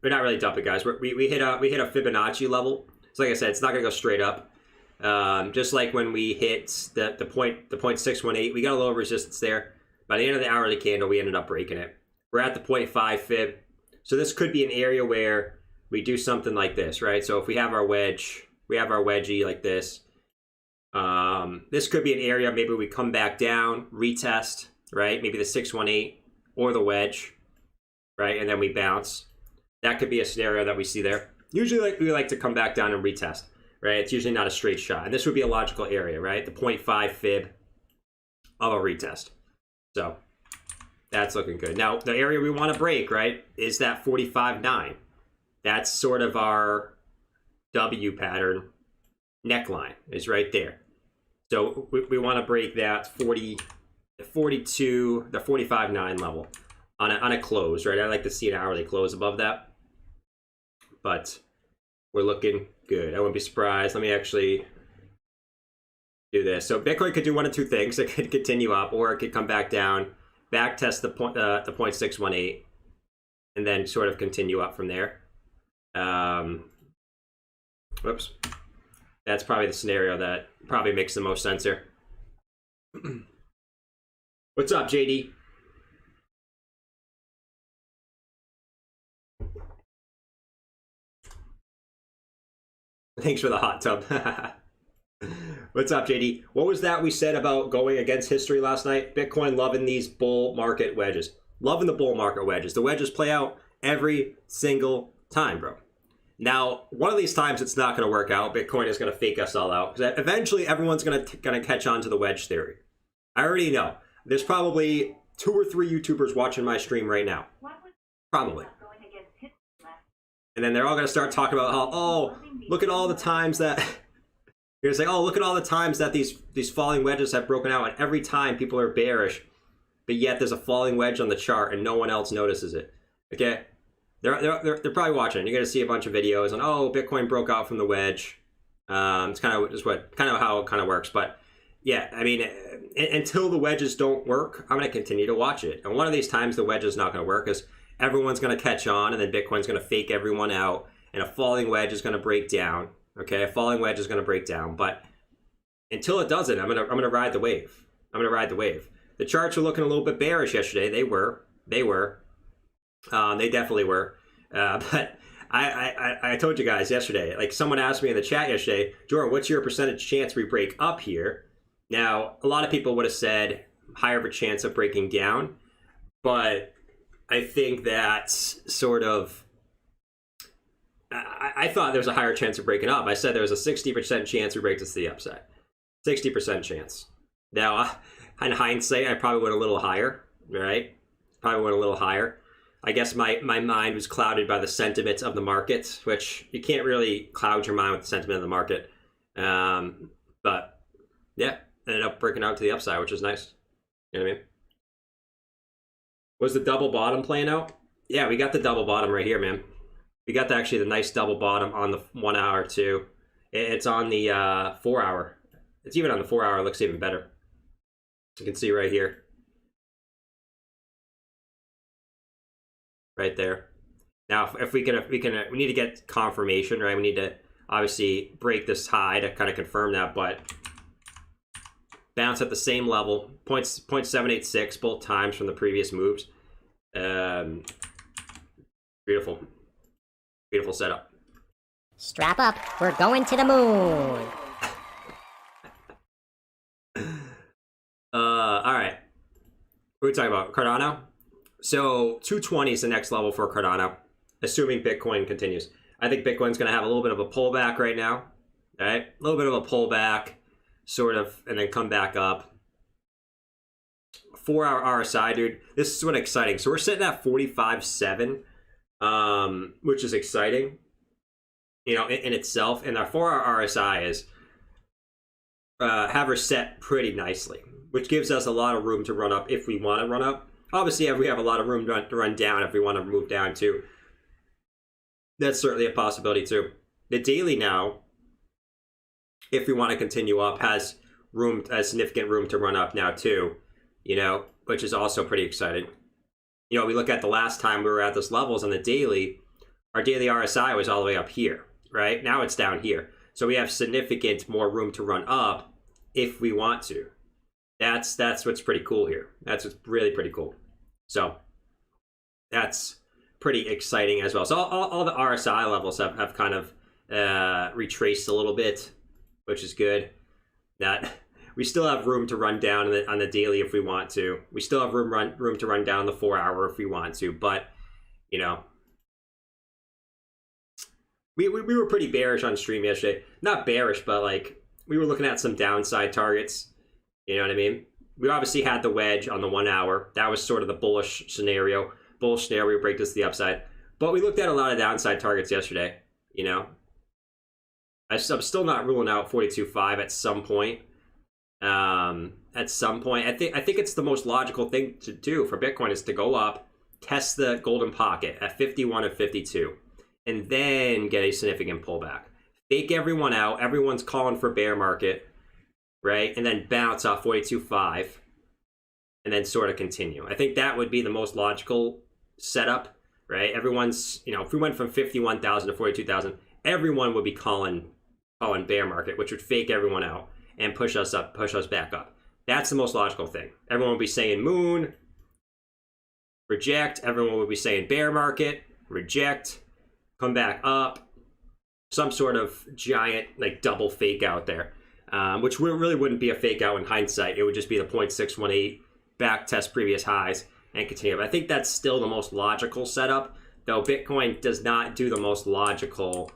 [SPEAKER 1] We're not really dumping, guys. We hit a Fibonacci level. So like I said, it's not gonna go straight up. Just like when we hit the 0.618, we got a little resistance there. By the end of the hourly candle, we ended up breaking it. We're at the 0.5 fib. So this could be an area where we do something like this, right? So if we have our wedge, we have our wedgie like this. This could be an area, maybe we come back down, retest, right? Maybe the 618 or the wedge, right? And then we bounce. That could be a scenario that we see there. Usually we like to come back down and retest, right? It's usually not a straight shot. And this would be a logical area, right? The 0.5 fib of a retest. So that's looking good. Now, the area we want to break, right, is that 45.9. That's sort of our W pattern neckline is right there. So we want to break that 42, the 45.9 level on a close, right? I like to see an hourly close above that. But we're looking good. I wouldn't be surprised. Let me actually do this. So Bitcoin could do one of two things. It could continue up, or it could come back down, back test the 0.618, and then sort of continue up from there. Whoops. That's probably the scenario that probably makes the most sense here. What's up, JD? Thanks for the hot tub. What's up, JD? What was that we said about going against history last night? Bitcoin loving these bull market wedges. Loving the bull market wedges. The wedges play out every single time, bro. Now, one of these times it's not going to work out. Bitcoin is going to fake us all out. Because eventually everyone's going to catch on to the wedge theory. I already know. There's probably 2 or 3 YouTubers watching my stream right now. Probably. And then they're all going to start talking about how, oh, look at all the times that... You're going to say, oh, look at all the times that these falling wedges have broken out. And every time people are bearish. But yet there's a falling wedge on the chart and no one else notices it. Okay? They're probably watching. You're going to see a bunch of videos on, oh, Bitcoin broke out from the wedge. It's kind of just how it kind of works. But yeah, I mean, until the wedges don't work, I'm going to continue to watch it. And one of these times the wedge is not going to work because everyone's going to catch on and then Bitcoin's going to fake everyone out and a falling wedge is going to break down. Okay, a falling wedge is going to break down. But until it doesn't, I'm going to ride the wave. I'm going to ride the wave. The charts were looking a little bit bearish yesterday. They were. They definitely were. But I told you guys yesterday, like someone asked me in the chat yesterday, Jordan, what's your percentage chance we break up here? Now, a lot of people would have said higher of a chance of breaking down, but I think that's sort of, I thought there was a higher chance of breaking up. I said there was a 60% chance we break this to the upside. 60% chance. Now, in hindsight, I probably went a little higher, right? Probably went a little higher. I guess my mind was clouded by the sentiment of the market, which you can't really cloud your mind with the sentiment of the market. But yeah, ended up breaking out to the upside, which is nice. You know what I mean? Was the double bottom playing out? Yeah, we got the double bottom right here, man. We got actually the nice double bottom on the 1 hour too. It's on the 4 hour. It's even on the 4 hour. It looks even better. You can see right here. Right there. Now, if we need to get confirmation, right? We need to obviously break this high to kind of confirm that, but bounce at the same level, 0.786 both times from the previous moves. Beautiful. Beautiful setup.
[SPEAKER 2] Strap up, we're going to the moon.
[SPEAKER 1] All right. What are we talking about? Cardano? So 220 is the next level for Cardano, assuming Bitcoin continues. I think Bitcoin's going to have a little bit of a pullback right now, right? A little bit of a pullback, sort of, and then come back up. 4 hour RSI, dude. This is what's exciting. So we're sitting at 45.7, which is exciting, you know, in itself. And our 4 hour RSI is have her set pretty nicely, which gives us a lot of room to run up if we want to run up. Obviously, we have a lot of room to run down if we want to move down too. That's certainly a possibility too. The daily now, if we want to continue up, has significant room to run up now too, you know, which is also pretty exciting. You know, we look at the last time we were at this levels on the daily, our daily RSI was all the way up here, right? Now it's down here. So we have significant more room to run up if we want to. That's what's pretty cool here. That's what's really pretty cool. So that's pretty exciting as well. So all the RSI levels have kind of retraced a little bit, which is good. That we still have room to run down on the daily if we want to. We still have room to run down the 4 hour if we want to. But, you know, we were pretty bearish on stream yesterday. Not bearish, but like we were looking at some downside targets. You know what I mean? We obviously had the wedge on the 1 hour. That was sort of the bullish scenario. Bullish scenario, we break this to the upside. But we looked at a lot of downside targets yesterday, you know? I'm still not ruling out 42.5 at some point. At some point. I think it's the most logical thing to do for Bitcoin is to go up, test the golden pocket at 51 and 52, and then get a significant pullback. Fake everyone out. Everyone's calling for bear market. Right, and then bounce off 42.5, and then sort of continue. I think that would be the most logical setup, right? Everyone's, you know, if we went from 51,000 to 42,000, everyone would be calling bear market, which would fake everyone out and push us back up. That's the most logical thing. Everyone would be saying moon, reject. Everyone would be saying bear market, reject, come back up, some sort of giant like double fake out there, which really wouldn't be a fake out in hindsight. It would just be the 0.618 back test previous highs and continue. But I think that's still the most logical setup, though Bitcoin does not do the most logical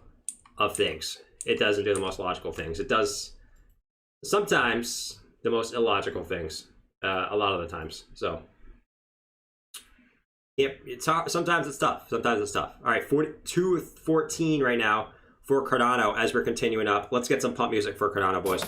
[SPEAKER 1] of things. It doesn't do the most logical things. It does sometimes the most illogical things, a lot of the times. So, yep, it's hard. Sometimes it's tough. Sometimes it's tough. All right, 42.14 right now for Cardano as we're continuing up. Let's get some pump music for Cardano, boys.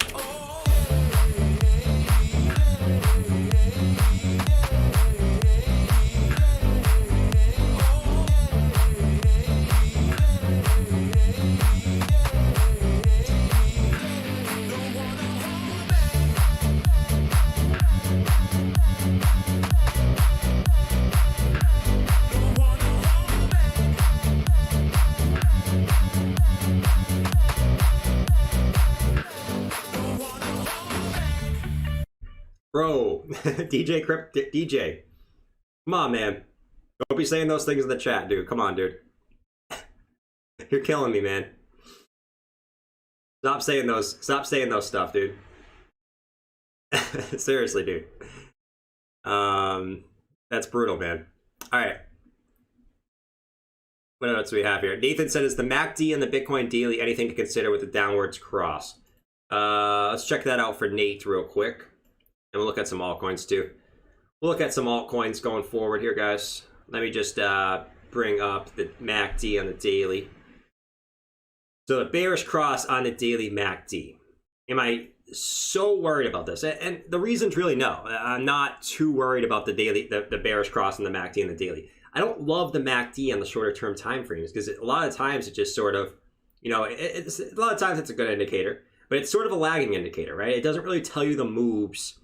[SPEAKER 1] Bro, DJ, come on, man. Don't be saying those things in the chat, dude. Come on, dude. You're killing me, man. Stop saying those stuff, dude. Seriously, dude. That's brutal, man. All right. What else do we have here? Nathan said, is the MACD and the Bitcoin daily anything to consider with the downwards cross? Let's check that out for Nate real quick. And we'll look at some altcoins too. We'll look at some altcoins going forward here, guys. Let me just bring up the MACD on the daily. So the bearish cross on the daily MACD. Am I so worried about this? And the reason's really no. I'm not too worried about the daily, the bearish cross on the MACD and the daily. I don't love the MACD on the shorter term time frames because a lot of times it just sort of, you know, a lot of times it's a good indicator, but it's sort of a lagging indicator, right? It doesn't really tell you the moves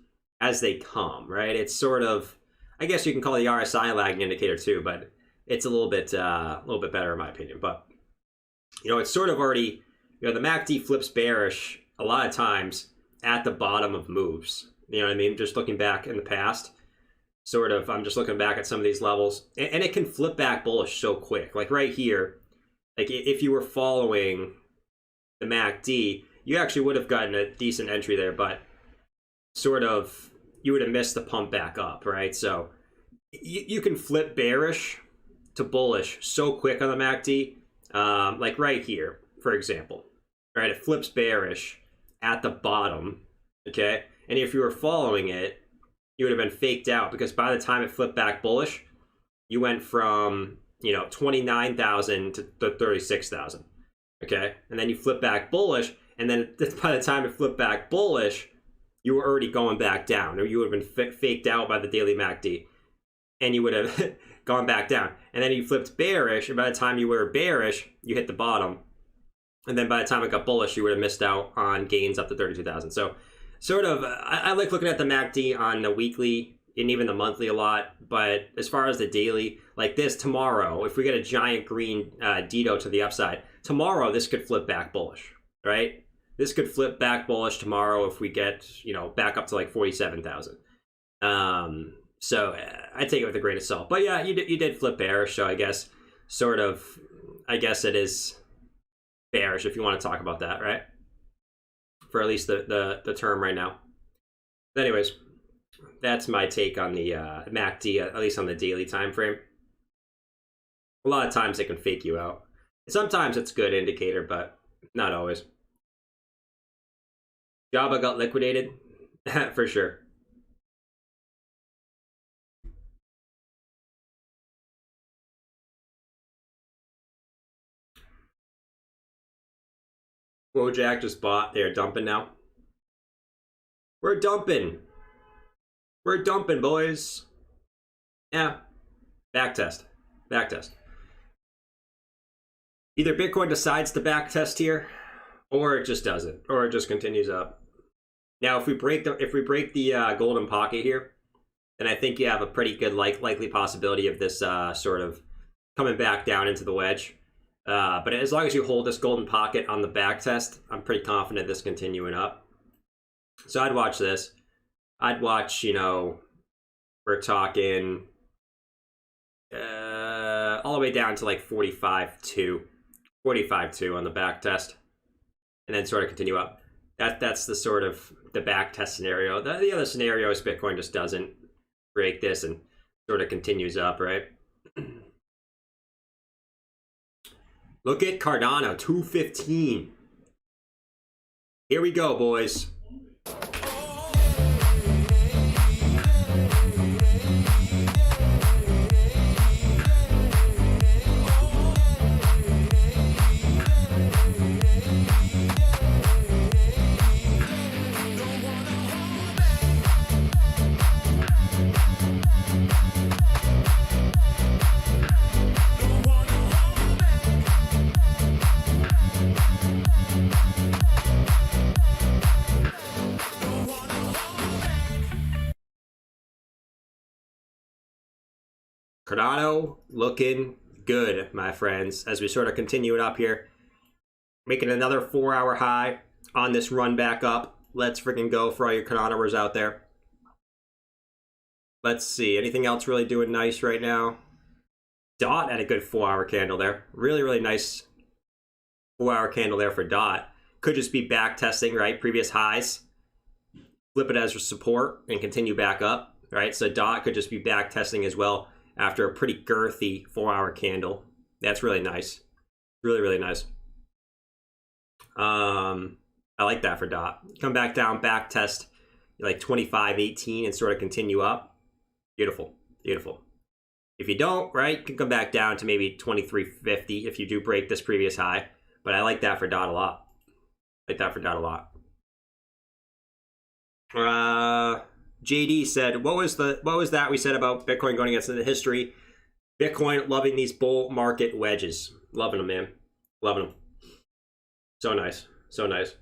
[SPEAKER 1] as they come, right? It's sort of, I guess you can call the RSI a lagging indicator too, but it's a little bit better in my opinion. But you know, it's sort of already, you know, the MACD flips bearish a lot of times at the bottom of moves. You know what I mean? Just looking back in the past, sort of, I'm just looking back at some of these levels, and it can flip back bullish so quick. Like right here, like if you were following the MACD, you actually would have gotten a decent entry there, but sort of, you would have missed the pump back up, right? So you can flip bearish to bullish so quick on the MACD, like right here, for example, right? It flips bearish at the bottom, okay? And if you were following it, you would have been faked out because by the time it flipped back bullish, you went from, you know, 29,000 to 36,000, okay? And then you flip back bullish, and then by the time it flipped back bullish, you were already going back down, or you would have been faked out by the daily MACD, and you would have gone back down. And then you flipped bearish, and by the time you were bearish, you hit the bottom. And then by the time it got bullish, you would have missed out on gains up to 32,000. So sort of, I like looking at the MACD on the weekly and even the monthly a lot. But as far as the daily, like this tomorrow, if we get a giant green Dito to the upside, tomorrow this could flip back bullish, right? This could flip back bullish tomorrow if we get, you know, back up to like 47,000. So I take it with a grain of salt. But yeah, you did flip bearish, so I guess sort of, I guess it is bearish if you want to talk about that, right? For at least the term right now. But anyways, that's my take on the MACD, at least on the daily time frame. A lot of times it can fake you out. Sometimes it's a good indicator, but not always. Java got liquidated, for sure. Wojak just bought. They're dumping now. We're dumping. We're dumping, boys. Yeah. Backtest. Backtest. Either Bitcoin decides to backtest here, or it just doesn't, or it just continues up. Now, if we break the golden pocket here, then I think you have a pretty good likely possibility of this sort of coming back down into the wedge. But as long as you hold this golden pocket on the back test, I'm pretty confident this continuing up. So I'd watch this. I'd watch, you know, we're talking all the way down to like 45.2, 45.2 on the back test, and then sort of continue up. That's the sort of the back test scenario. The other scenario is Bitcoin just doesn't break this and sort of continues up, right? Look at Cardano, 215. Here we go, boys. Cardano looking good, my friends, as we sort of continue it up here. Making another 4-hour high on this run back up. Let's freaking go for all your Cardanoers out there. Let's see. Anything else really doing nice right now? DOT had a good 4-hour candle there. Really, really nice 4-hour candle there for DOT. Could just be back testing, right? Previous highs. Flip it as a support and continue back up, right? So DOT could just be back testing as well after a pretty girthy 4-hour candle. That's really nice. Really, really nice. I like that for DOT. Come back down, back test like 25.18 and sort of continue up. Beautiful, beautiful. If you don't, right, you can come back down to maybe 23.50 if you do break this previous high. But I like that for DOT a lot. I like that for DOT a lot. JD said, what was that we said about Bitcoin going against the history? Bitcoin loving these bull market wedges. Loving them, man. Loving them. So nice. So nice.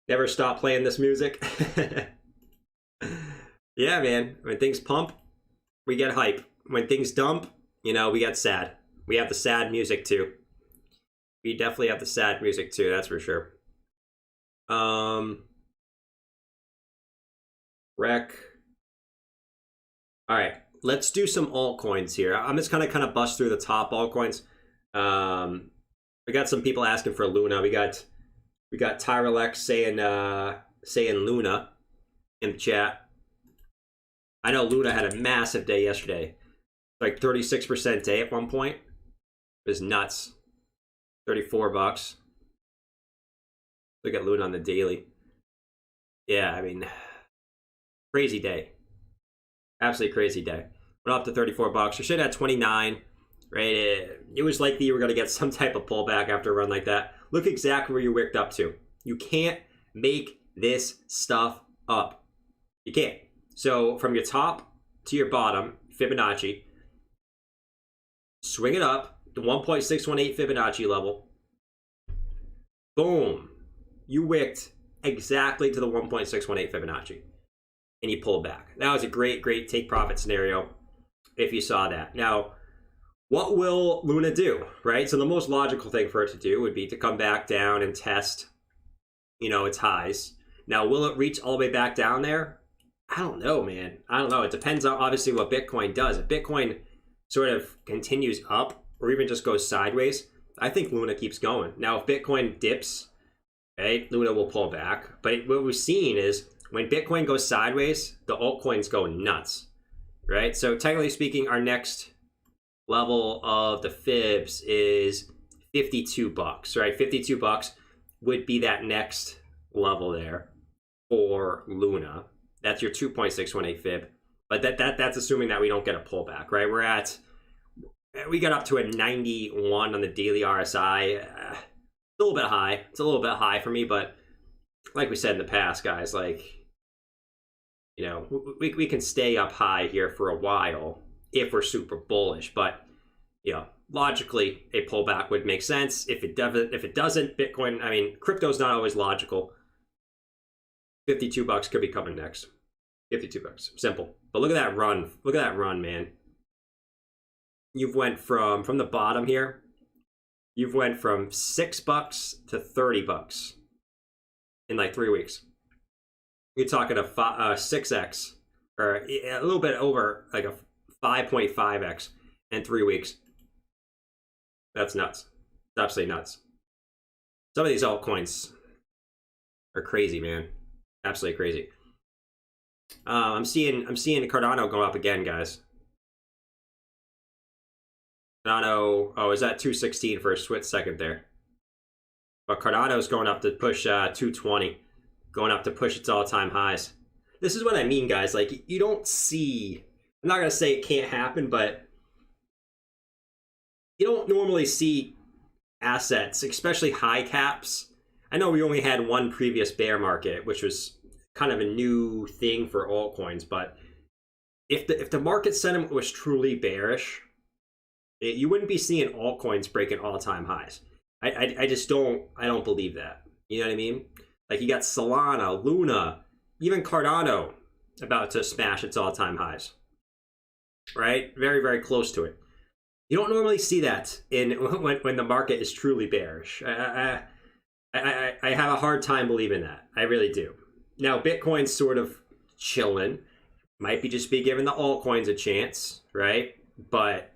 [SPEAKER 1] Never stop playing this music. Yeah, man. When things pump, we get hype. When things dump, you know, we get sad. We have the sad music too. We definitely have the sad music too, that's for sure. Rec. All right, let's do some altcoins here. I'm just kind of bust through the top altcoins. We got some people asking for Luna. We got Tyralex saying Luna in the chat. I know Luna had a massive day yesterday, like 36% day at one point. It was nuts. $34. Look at Luna on the daily. Yeah, I mean, crazy day. Absolutely crazy day. Went up to $34. We should have had 29, right? It was likely you were going to get some type of pullback after a run like that. Look exactly where you wicked up to. You can't make this stuff up. You can't. So from your top to your bottom, Fibonacci, swing it up to 1.618 Fibonacci level. Boom. You wicked exactly to the 1.618 Fibonacci. And you pulled back. That was a great, great take profit scenario if you saw that. Now, what will Luna do, right? So the most logical thing for it to do would be to come back down and test, you know, its highs. Now, will it reach all the way back down there? I don't know, man. I don't know. It depends on obviously what Bitcoin does. If Bitcoin sort of continues up or even just goes sideways, I think Luna keeps going. Now, if Bitcoin dips, okay, Luna will pull back. But what we've seen is when Bitcoin goes sideways, the altcoins go nuts, right? So technically speaking, our next level of the fibs is $52, right? $52 would be that next level there for Luna. That's your 2.618 fib. But that's assuming that we don't get a pullback, right? We got up to a 91 on the daily RSI. It's a little bit high. It's a little bit high for me, but like we said in the past, guys, like, you know, we can stay up high here for a while if we're super bullish. But, you know, logically, a pullback would make sense. If it doesn't, Bitcoin, I mean, crypto's not always logical. $52 could be coming next. $52. Simple. But look at that run. Look at that run, man. You've went from the bottom here, you've went from $6 to $30 in like 3 weeks. You're talking a 6x or a little bit over like a 5.5x in 3 weeks. That's nuts. absolutely nuts. Some of these altcoins are crazy, man. Absolutely crazy. I'm seeing Cardano go up again, guys. Cardano, oh, is that 216 for a split second there? But Cardano's going up to push 220, going up to push its all-time highs. This is what I mean, guys. Like, you don't see, I'm not gonna say it can't happen, but you don't normally see assets, especially high caps. I know we only had one previous bear market, which was kind of a new thing for altcoins, but if the market sentiment was truly bearish, you wouldn't be seeing altcoins breaking all-time highs. I just don't believe that. You know what I mean? Like, you got Solana, Luna, even Cardano about to smash its all-time highs. Right? Very, very close to it. You don't normally see that when the market is truly bearish. I have a hard time believing that. I really do. Now, Bitcoin's sort of chilling. Might be just be giving the altcoins a chance, right? But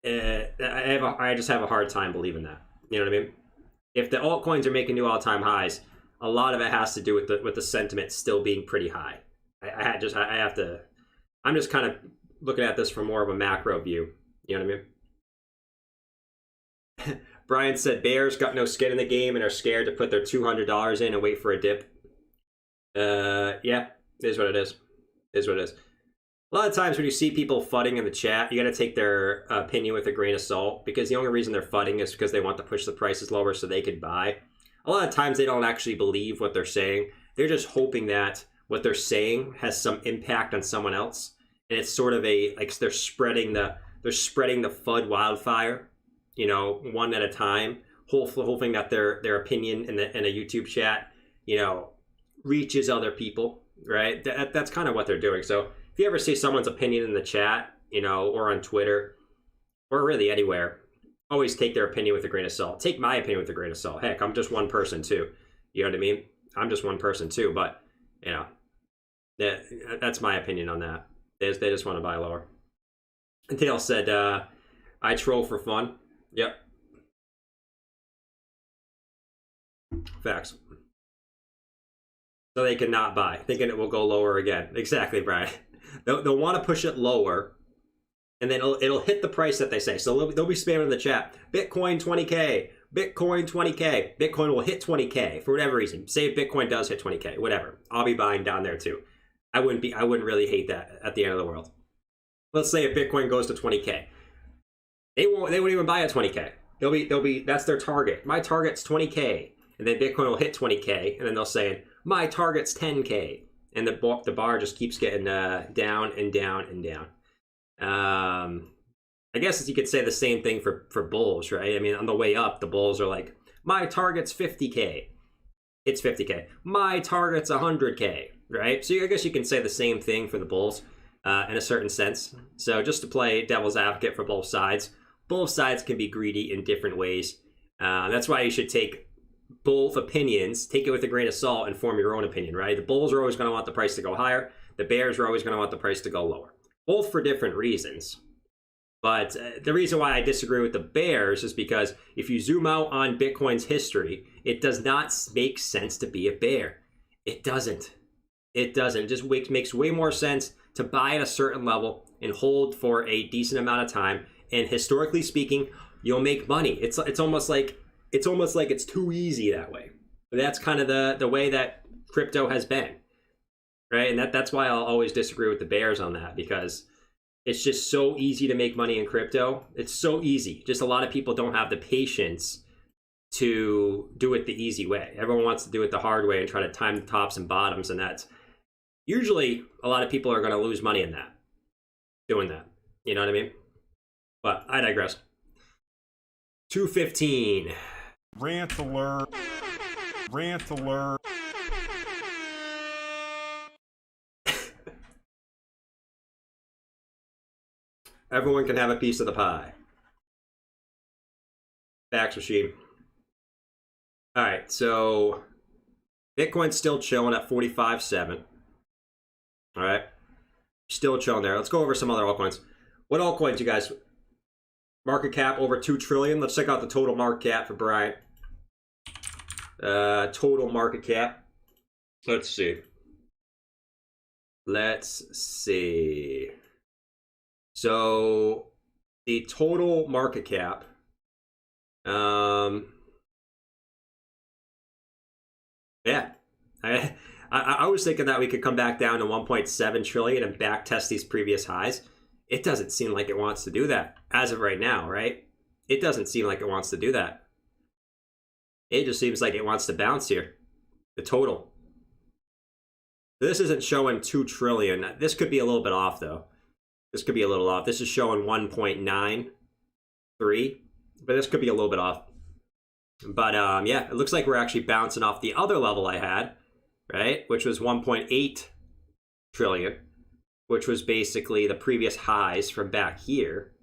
[SPEAKER 1] I just have a hard time believing that. You know what I mean? If the altcoins are making new all-time highs, a lot of it has to do with the sentiment still being pretty high. I'm just kind of looking at this from more of a macro view. You know what I mean? Brian said bears got no skin in the game and are scared to put their $200 in and wait for a dip. Yeah, it is what it is. It is what it is. A lot of times when you see people fudding in the chat, you got to take their opinion with a grain of salt, because the only reason they're fudding is because they want to push the prices lower so they could buy. A lot of times they don't actually believe what they're saying. They're just hoping that what they're saying has some impact on someone else, and it's sort of they're spreading the FUD wildfire, you know, one at a time, hoping that their opinion in a YouTube chat, you know, reaches other people, right? That's kind of what they're doing. So if you ever see someone's opinion in the chat, you know, or on Twitter, or really anywhere, always take their opinion with a grain of salt. Take my opinion with a grain of salt. Heck, I'm just one person too. You know what I mean? I'm just one person too, but, you know, that's my opinion on that. They just want to buy lower. And Dale said, I troll for fun. Yep. Facts. So they can not buy, thinking it will go lower again. Exactly, Brian. They'll want to push it lower, and then it'll hit the price that they say. So they'll be spamming in the chat, Bitcoin 20K, Bitcoin 20K. Bitcoin will hit 20K for whatever reason. Say if Bitcoin does hit 20K, whatever. I'll be buying down there too. I wouldn't really hate that at the end of the world. Let's say if Bitcoin goes to 20K. They won't even buy at 20K. They'll be that's their target. My target's 20K. And then Bitcoin will hit 20K, and then they'll say, my target's 10K. And the bar just keeps getting down and down and down. I guess you could say the same thing for bulls, right? I mean, on the way up, the bulls are like, my target's 50K. It's 50K. My target's 100K, right? So I guess you can say the same thing for the bulls in a certain sense. So just to play devil's advocate for both sides can be greedy in different ways. That's why you should take both opinions, take it with a grain of salt, and form your own opinion, right? The bulls are always going to want the price to go higher. The bears are always going to want the price to go lower. Both for different reasons. But the reason why I disagree with the bears is because if you zoom out on Bitcoin's history, it does not make sense to be a bear. It doesn't. It doesn't. It just makes way more sense to buy at a certain level and hold for a decent amount of time. And historically speaking, you'll make money. It's almost like it's too easy that way. But that's kind of the way that crypto has been, right? And that's why I'll always disagree with the bears on that, because it's just so easy to make money in crypto. It's so easy. Just a lot of people don't have the patience to do it the easy way. Everyone wants to do it the hard way and try to time the tops and bottoms, and that's usually a lot of people are going to lose money in that, doing that. You know what I mean? But I digress. 215.
[SPEAKER 3] Rant alert. Rant alert.
[SPEAKER 1] Everyone can have a piece of the pie. Fax machine. All right, so Bitcoin's still chilling at 45.7. All right, still chilling there. Let's go over some other altcoins. What altcoins, you guys? Market cap over 2 trillion. Let's check out the total market cap for Brian. Total market cap. Let's see. So the total market cap. Yeah. I was thinking that we could come back down to 1.7 trillion and back test these previous highs. It doesn't seem like it wants to do that as of right now, right? It doesn't seem like it wants to do that. It just seems like it wants to bounce here. The total. This isn't showing 2 trillion. This could be a little bit off, though. This could be a little off. This is showing 1.93, but this could be a little bit off. But yeah, it looks like we're actually bouncing off the other level I had, right? Which was 1.8 trillion, which was basically the previous highs from back here.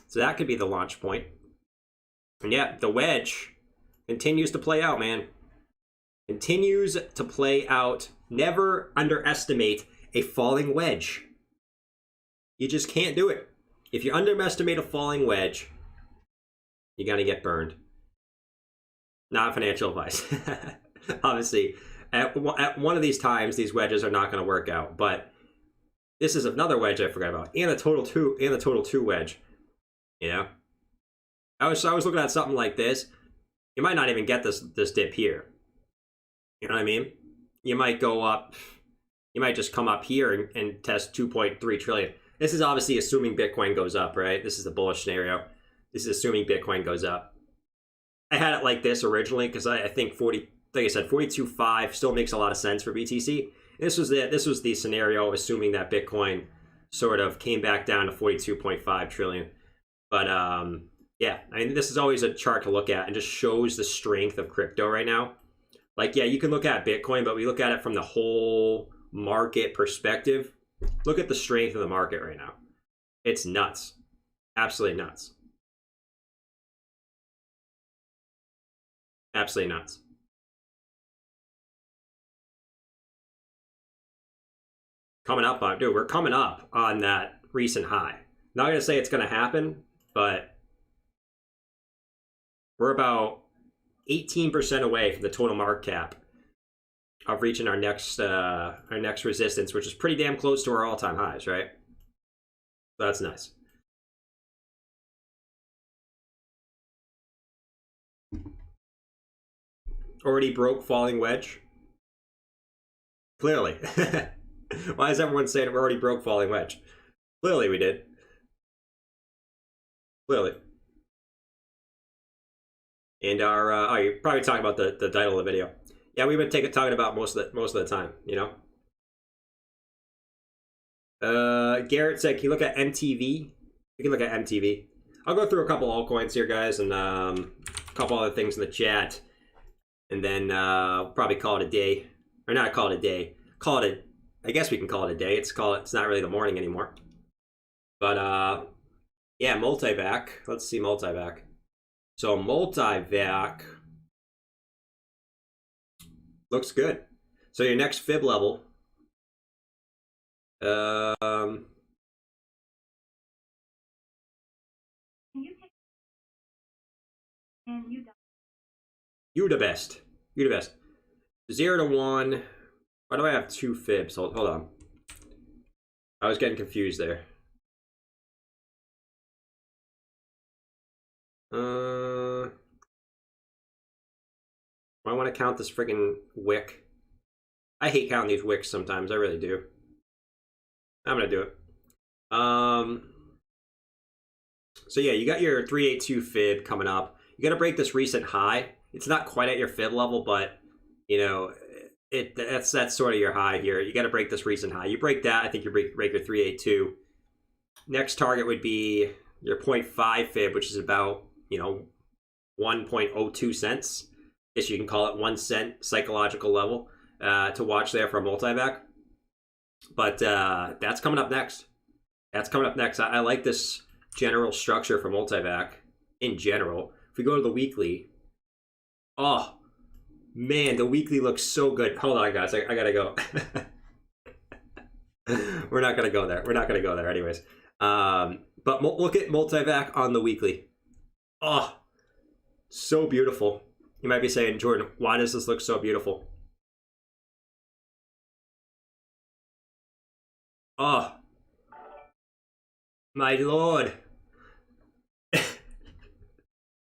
[SPEAKER 1] So that could be the launch point. And yeah, the wedge continues to play out, man. Continues to play out. Never underestimate a falling wedge. You just can't do it. If you underestimate a falling wedge, you're going to get burned. Not financial advice. Obviously, at one of these times, these wedges are not going to work out. But this is another wedge I forgot about, and the total two wedge. You know, I was looking at something like this. You might not even get this dip here. You know what I mean? You might go up. You might just come up here and test 2.3 trillion. This is obviously assuming Bitcoin goes up, right? This is the bullish scenario. This is assuming Bitcoin goes up. I had it like this originally because I think like I said, 42.5 still makes a lot of sense for BTC. This was the scenario assuming that Bitcoin sort of came back down to 42.5 trillion. But yeah, I mean, this is always a chart to look at and just shows the strength of crypto right now. Like, yeah, you can look at Bitcoin, but we look at it from the whole market perspective. Look at the strength of the market right now. It's nuts. Absolutely nuts. Absolutely nuts. Coming up on, dude, we're coming up on that recent high. Not going to say it's going to happen, but we're about 18% away from the total market cap of reaching our next resistance, which is pretty damn close to our all-time highs, right? That's nice. Already broke falling wedge? Clearly. Why is everyone saying we already broke falling wedge? Clearly we did. Clearly. And our you're probably talking about the title of the video. Yeah, we've been talking about most of the time, you know. Garrett said, can you look at MTV? We can look at MTV. I'll go through a couple altcoins here, guys, and a couple other things in the chat, and then probably call it a day, or not call it a day. Call it I guess we can call it a day. It's not really the morning anymore. But yeah, multivac. Let's see multivac. So multivac looks good. So your next fib level. You the best. You the best. 0 to 1. Why do I have 2 fibs? Hold on. I was getting confused there. I want to count this friggin' wick. I hate counting these wicks sometimes. I really do. I'm gonna do it. So yeah, you got your 382 fib coming up. You got to break this recent high. It's not quite at your fib level, but you know, that's sort of your high here. You got to break this recent high. You break that, I think you break your 382. Next target would be your 0.5 fib, which is about, you know, 1.02 cents. I guess you can call it 1 cent psychological level to watch there for a multivac. But that's coming up next. That's coming up next. I like this general structure for multivac in general. If we go to the weekly, oh man, the weekly looks so good. Hold on, guys, I gotta go. We're not gonna go there. We're not gonna go there, anyways. But But look at multivac on the weekly. Oh, so beautiful. You might be saying, Jordan, why does this look so beautiful? Oh, my lord.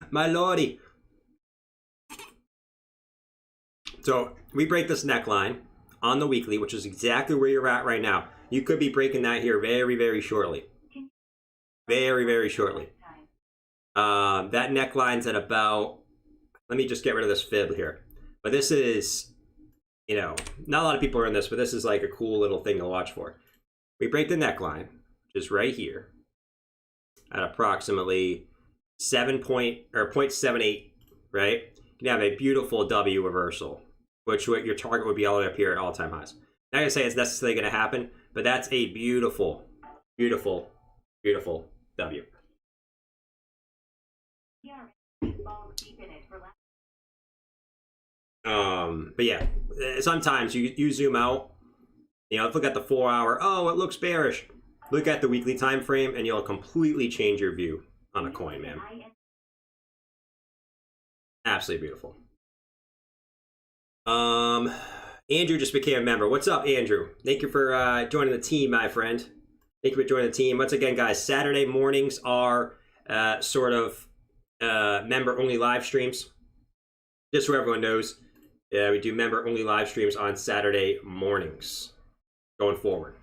[SPEAKER 1] My lordy. So we break this neckline on the weekly, which is exactly where you're at right now. You could be breaking that here very, very shortly. Very, very shortly. That neckline's at about, let me just get rid of this fib here. But this is, you know, not a lot of people are in this, but this is like a cool little thing to watch for. We break the neckline, which is right here, at approximately 0.78, right? You can have a beautiful W reversal, which your target would be all the way up here at all-time highs. Not gonna say it's necessarily gonna happen, but that's a beautiful, beautiful, beautiful W. But yeah, sometimes you zoom out, you know, look at the 4 hour, oh, it looks bearish. Look at the weekly time frame and you'll completely change your view on a coin, man. Absolutely beautiful. Andrew just became a member. What's up, Andrew? Thank you for joining the team, my friend. Thank you for joining the team. Once again, guys, Saturday mornings are sort of member-only live streams. Just so everyone knows, we do member-only live streams on Saturday mornings going forward.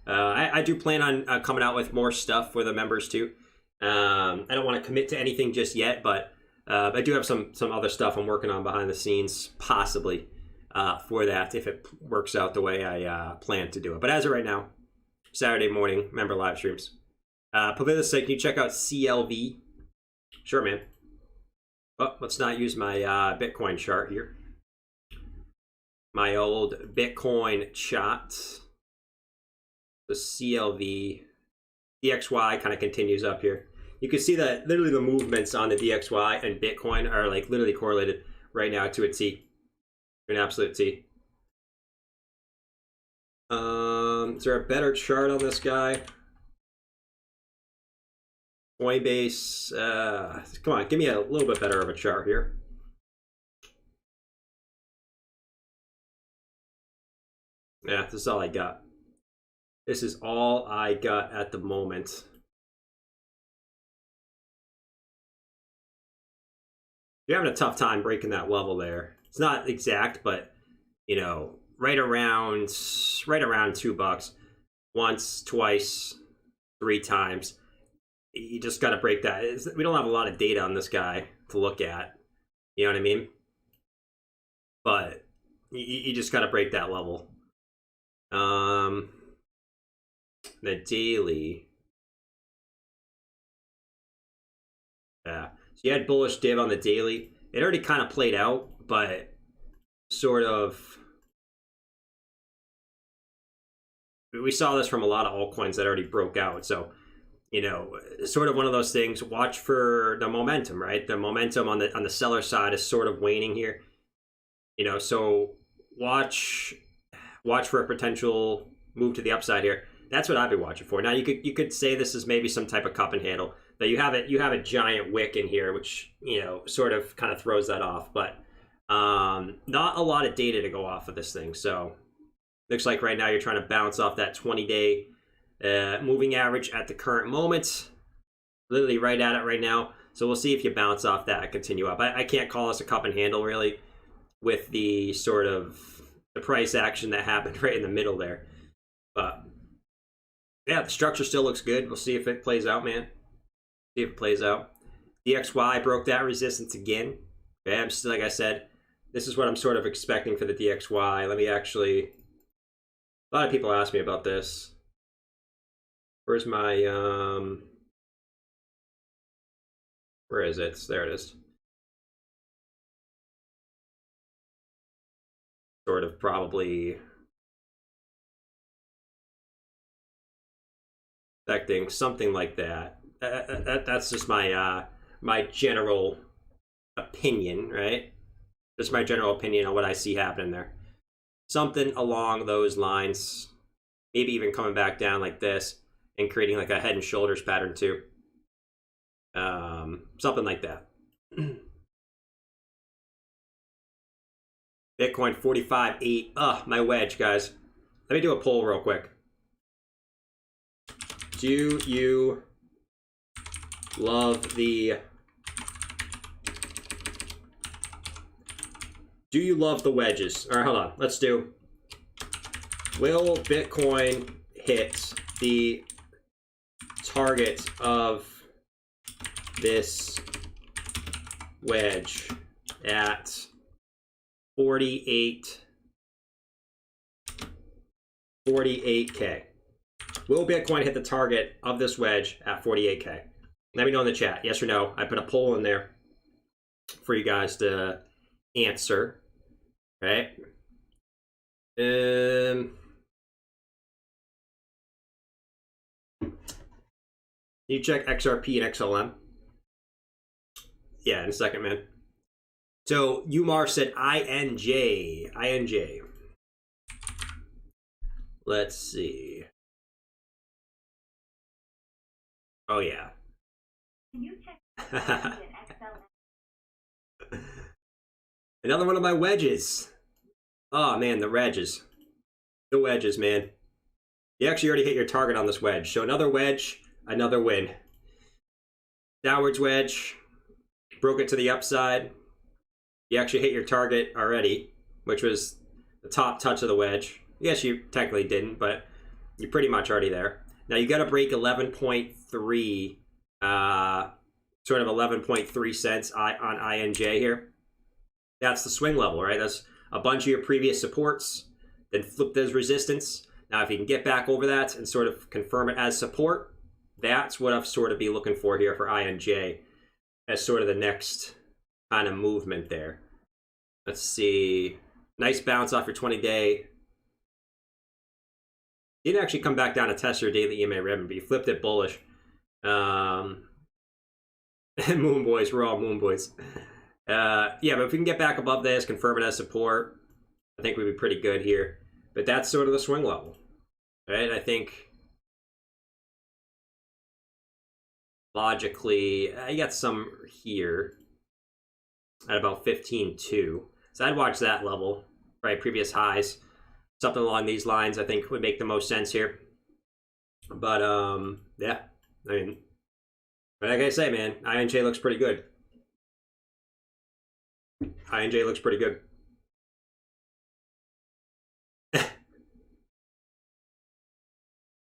[SPEAKER 1] I do plan on coming out with more stuff for the members too. I don't want to commit to anything just yet, but I do have some other stuff I'm working on behind the scenes, possibly for that, if it works out the way I plan to do it. But as of right now, Saturday morning member live streams. Pavili's sake, can you check out CLV? Sure, man. Oh, let's not use my Bitcoin chart here. My old Bitcoin chart. The CLV. DXY kind of continues up here. You can see that literally the movements on the DXY and Bitcoin are like literally correlated right now to a T. An absolute T. Is there a better chart on this guy? Coinbase, come on, give me a little bit better of a chart here. Yeah, this is all I got. This is all I got at the moment. You're having a tough time breaking that level there. It's not exact, but you know, right around $2. Once, twice, 3 times. You just got to break that. We don't have a lot of data on this guy to look at. You know what I mean? But you just got to break that level. The daily. Yeah. So you had bullish div on the daily. It already kind of played out, but sort of. We saw this from a lot of altcoins that already broke out. So, you know, sort of one of those things. Watch for the momentum, right? The momentum on the seller side is sort of waning here. You know, so watch for a potential move to the upside here. That's what I've been watching for. Now you could say this is maybe some type of cup and handle, but you have a giant wick in here, which you know sort of kind of throws that off. But not a lot of data to go off of this thing. So looks like right now you're trying to bounce off that 20-day moving average at the current moment. Literally right at it right now. So we'll see if you bounce off that and continue up. I can't call this a cup and handle really with the sort of the price action that happened right in the middle there. But yeah, the structure still looks good. We'll see if it plays out, man. See if it plays out. DXY broke that resistance again. Okay, like I said, this is what I'm sort of expecting for the DXY. Let me actually... A lot of people ask me about this. Where's my... Where is it? There it is. Sort of probably... expecting something like that. That's just my my general opinion, right? Just my general opinion on what I see happening there. Something along those lines. Maybe even coming back down like this. and creating like a head and shoulders pattern too. Something like that. Bitcoin 45.8. My wedge, guys. Let me do a poll real quick. Do you love the... Do you love the wedges? All right, hold on. Let's do... Will Bitcoin hit the target of this wedge at 48K? Will Bitcoin hit the target of this wedge at 48K? Let me know in the chat, yes or no. I put a poll in there for you guys to answer. Right? You check XRP and XLM? Yeah, in a second, man. So Umar said INJ. INJ. Let's see. Oh, yeah.
[SPEAKER 4] Can you check XRP and XLM?
[SPEAKER 1] Another one of my wedges. Oh, man, the wedges. The wedges, man. You actually already hit your target on this wedge. So another wedge, another win. Downwards wedge. Broke it to the upside. You actually hit your target already, which was the top touch of the wedge. Yes, you technically didn't, but you're pretty much already there. Now you got to break 11.3, sort of 11.3 cents on INJ here. That's the swing level, right? That's a bunch of your previous supports, then flip those resistance. Now, if you can get back over that and sort of confirm it as support, that's what I've sort of be looking for here for INJ as sort of the next kind of movement there. Let's see. Nice bounce off your 20-day. Didn't actually come back down to test your daily Ema Ribbon, but you flipped it bullish. Moon boys, we're all moon boys. Yeah, but if we can get back above this, confirm it as support, I think we'd be pretty good here. But that's sort of the swing level, right? I think logically, I got some here at about 15.2. So I'd watch that level, right? Previous highs, something along these lines, I think would make the most sense here. But yeah, I mean, like I say, man, INJ looks pretty good. INJ looks pretty good.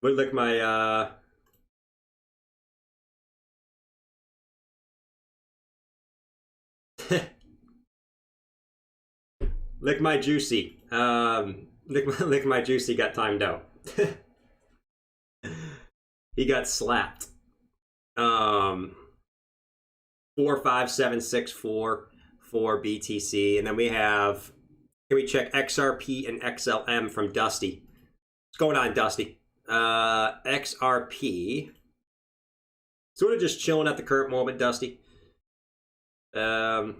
[SPEAKER 1] Would lick my lick my juicy. Lick my juicy got timed out. He got slapped. 45764 for BTC, and then we have. Can we check XRP and XLM from Dusty? What's going on, Dusty? XRP. Sort of just chilling at the current moment, Dusty. I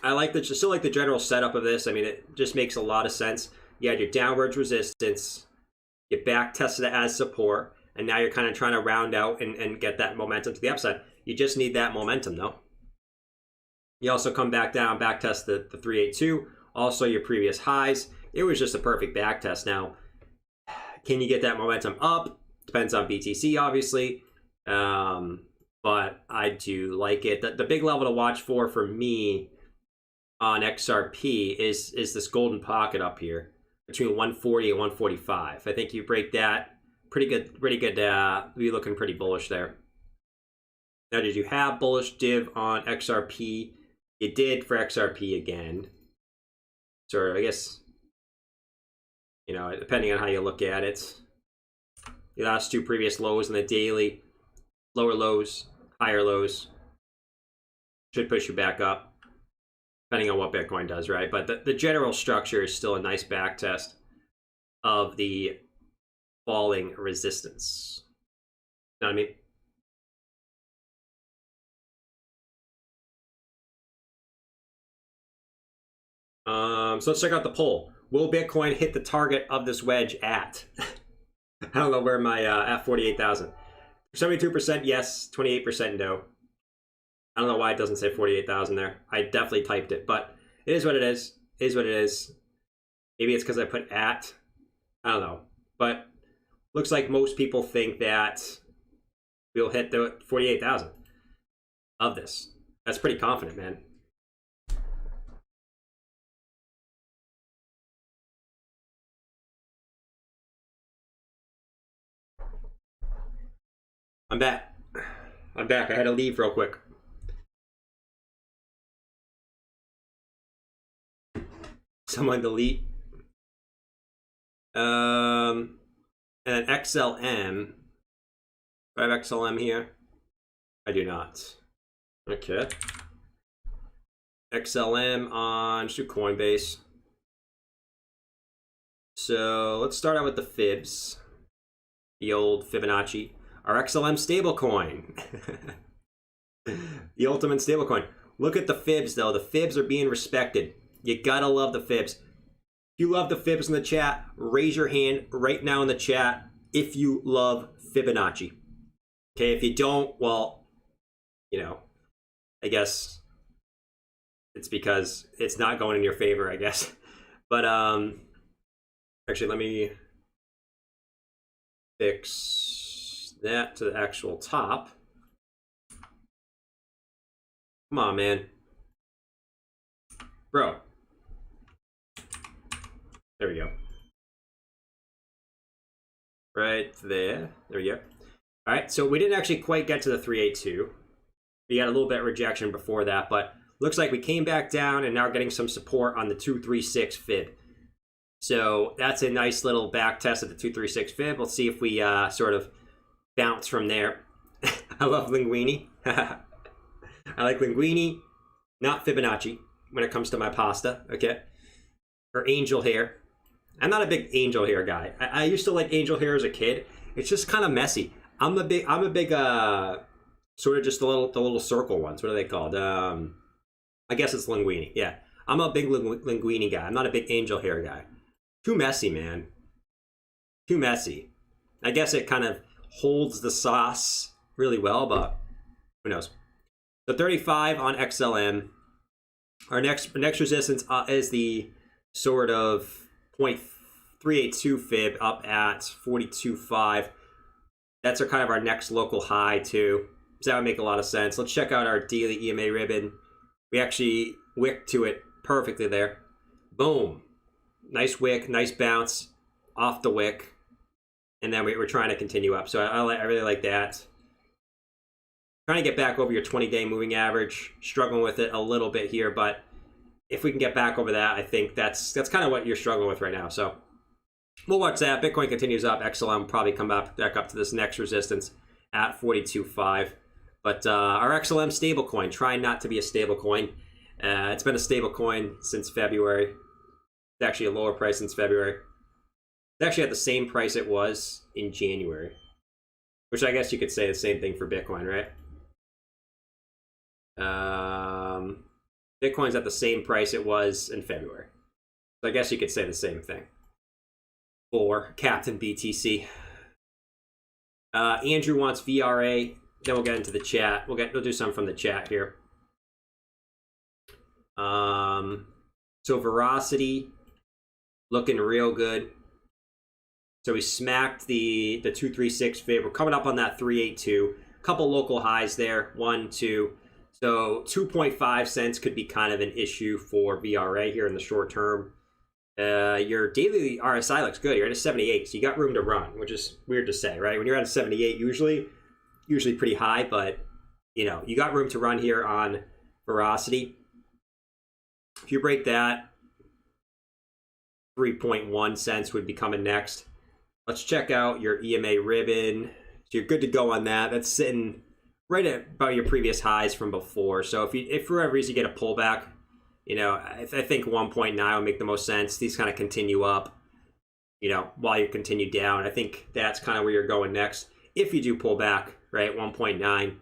[SPEAKER 1] like still like the general setup of this. I mean, it just makes a lot of sense. You had your downwards resistance, you back tested it as support, and now you're kind of trying to round out and get that momentum to the upside. You just need that momentum, though. You also come back down, back test the 382, also your previous highs. It was just a perfect back test. Now, can you get that momentum up? Depends on BTC, obviously. But I do like it. The big level to watch for me on XRP is this golden pocket up here between 140 and 145. I think you break that, pretty good. Be looking pretty bullish there. Now, did you have bullish div on XRP? You did for XRP again. So I guess, you know, depending on how you look at it, the last two previous lows in the daily, lower lows, higher lows, should push you back up, depending on what Bitcoin does, right? But the general structure is still a nice back test of the falling resistance. You know what I mean? So let's check out the poll. Will Bitcoin hit the target of this wedge at? I don't know where my at 48,000. 72% yes, 28% no. I don't know why it doesn't say 48,000 there. I definitely typed it, but it is what it is. It is what it is. Maybe it's because I put at. I don't know. But looks like most people think that we'll hit the 48,000 of this. That's pretty confident, man. I'm back. I'm back. I had to leave real quick. Someone delete. And an XLM. Do I have XLM here? I do not. Okay. XLM on just do Coinbase. So let's start out with the fibs. The old Fibonacci. Our XLM stablecoin. The ultimate stablecoin. Look at the fibs though. The fibs are being respected. You gotta love the fibs. If you love the fibs in the chat, raise your hand right now in the chat if you love Fibonacci. Okay, if you don't, well, you know, I guess it's because it's not going in your favor, I guess. But actually, let me fix that to the actual top. Come on, man. Bro. There we go. Right there. There we go. All right, so we didn't actually quite get to the 382. We got a little bit of rejection before that, but looks like we came back down and now getting some support on the 236 fib. So that's a nice little back test of the 236 fib. Let's see if we sort of bounce from there. I love linguine. I like linguine, not Fibonacci when it comes to my pasta, okay? Or angel hair. I'm not a big angel hair guy. I used to like angel hair as a kid. It's just kind of messy. I'm a big sort of just the little circle ones. What are they called? I guess it's linguine. Yeah, I'm a big linguine guy. I'm not a big angel hair guy. Too messy, man. Too messy. I guess it kind of holds the sauce really well, but who knows? The 35 on XLM. Our next resistance is the sort of 0.382 fib up at 42.5. That's kind of our next local high too. So that would make a lot of sense. Let's check out our daily EMA ribbon. We actually wicked to it perfectly there. Boom. Nice wick, nice bounce off the wick. And then we're trying to continue up. So I really like that. Trying to get back over your 20-day moving average. Struggling with it a little bit here, but if we can get back over that, I think that's kind of what you're struggling with right now. So we'll watch that. Bitcoin continues up. XLM will probably come back up to this next resistance at 42.5. But our XLM stablecoin, trying not to be a stablecoin. It's been a stablecoin since February. It's actually a lower price since February. It's actually at the same price it was in January, which I guess you could say the same thing for Bitcoin, right? Bitcoin's at the same price it was in February. So I guess you could say the same thing for Captain BTC. Andrew wants VRA. Then we'll get into the chat. We'll do some from the chat here. So Veracity looking real good. So we smacked the 236 fib. We're coming up on that 382. A couple local highs there. 1, 2. So 2.5 cents could be kind of an issue for VRA here in the short term. Your daily RSI looks good. You're at a 78, so you got room to run, which is weird to say, right? When you're at a 78, usually pretty high, but you know, you got room to run here on Veracity. If you break that, 3.1 cents would be coming next. Let's check out your EMA ribbon. So you're good to go on that. That's sitting right at about your previous highs from before. So if for whatever reason you get a pullback, you know, I think 1.9 would make the most sense. These kind of continue up, you know, while you continue down. I think that's kind of where you're going next. If you do pull back, right, 1.9.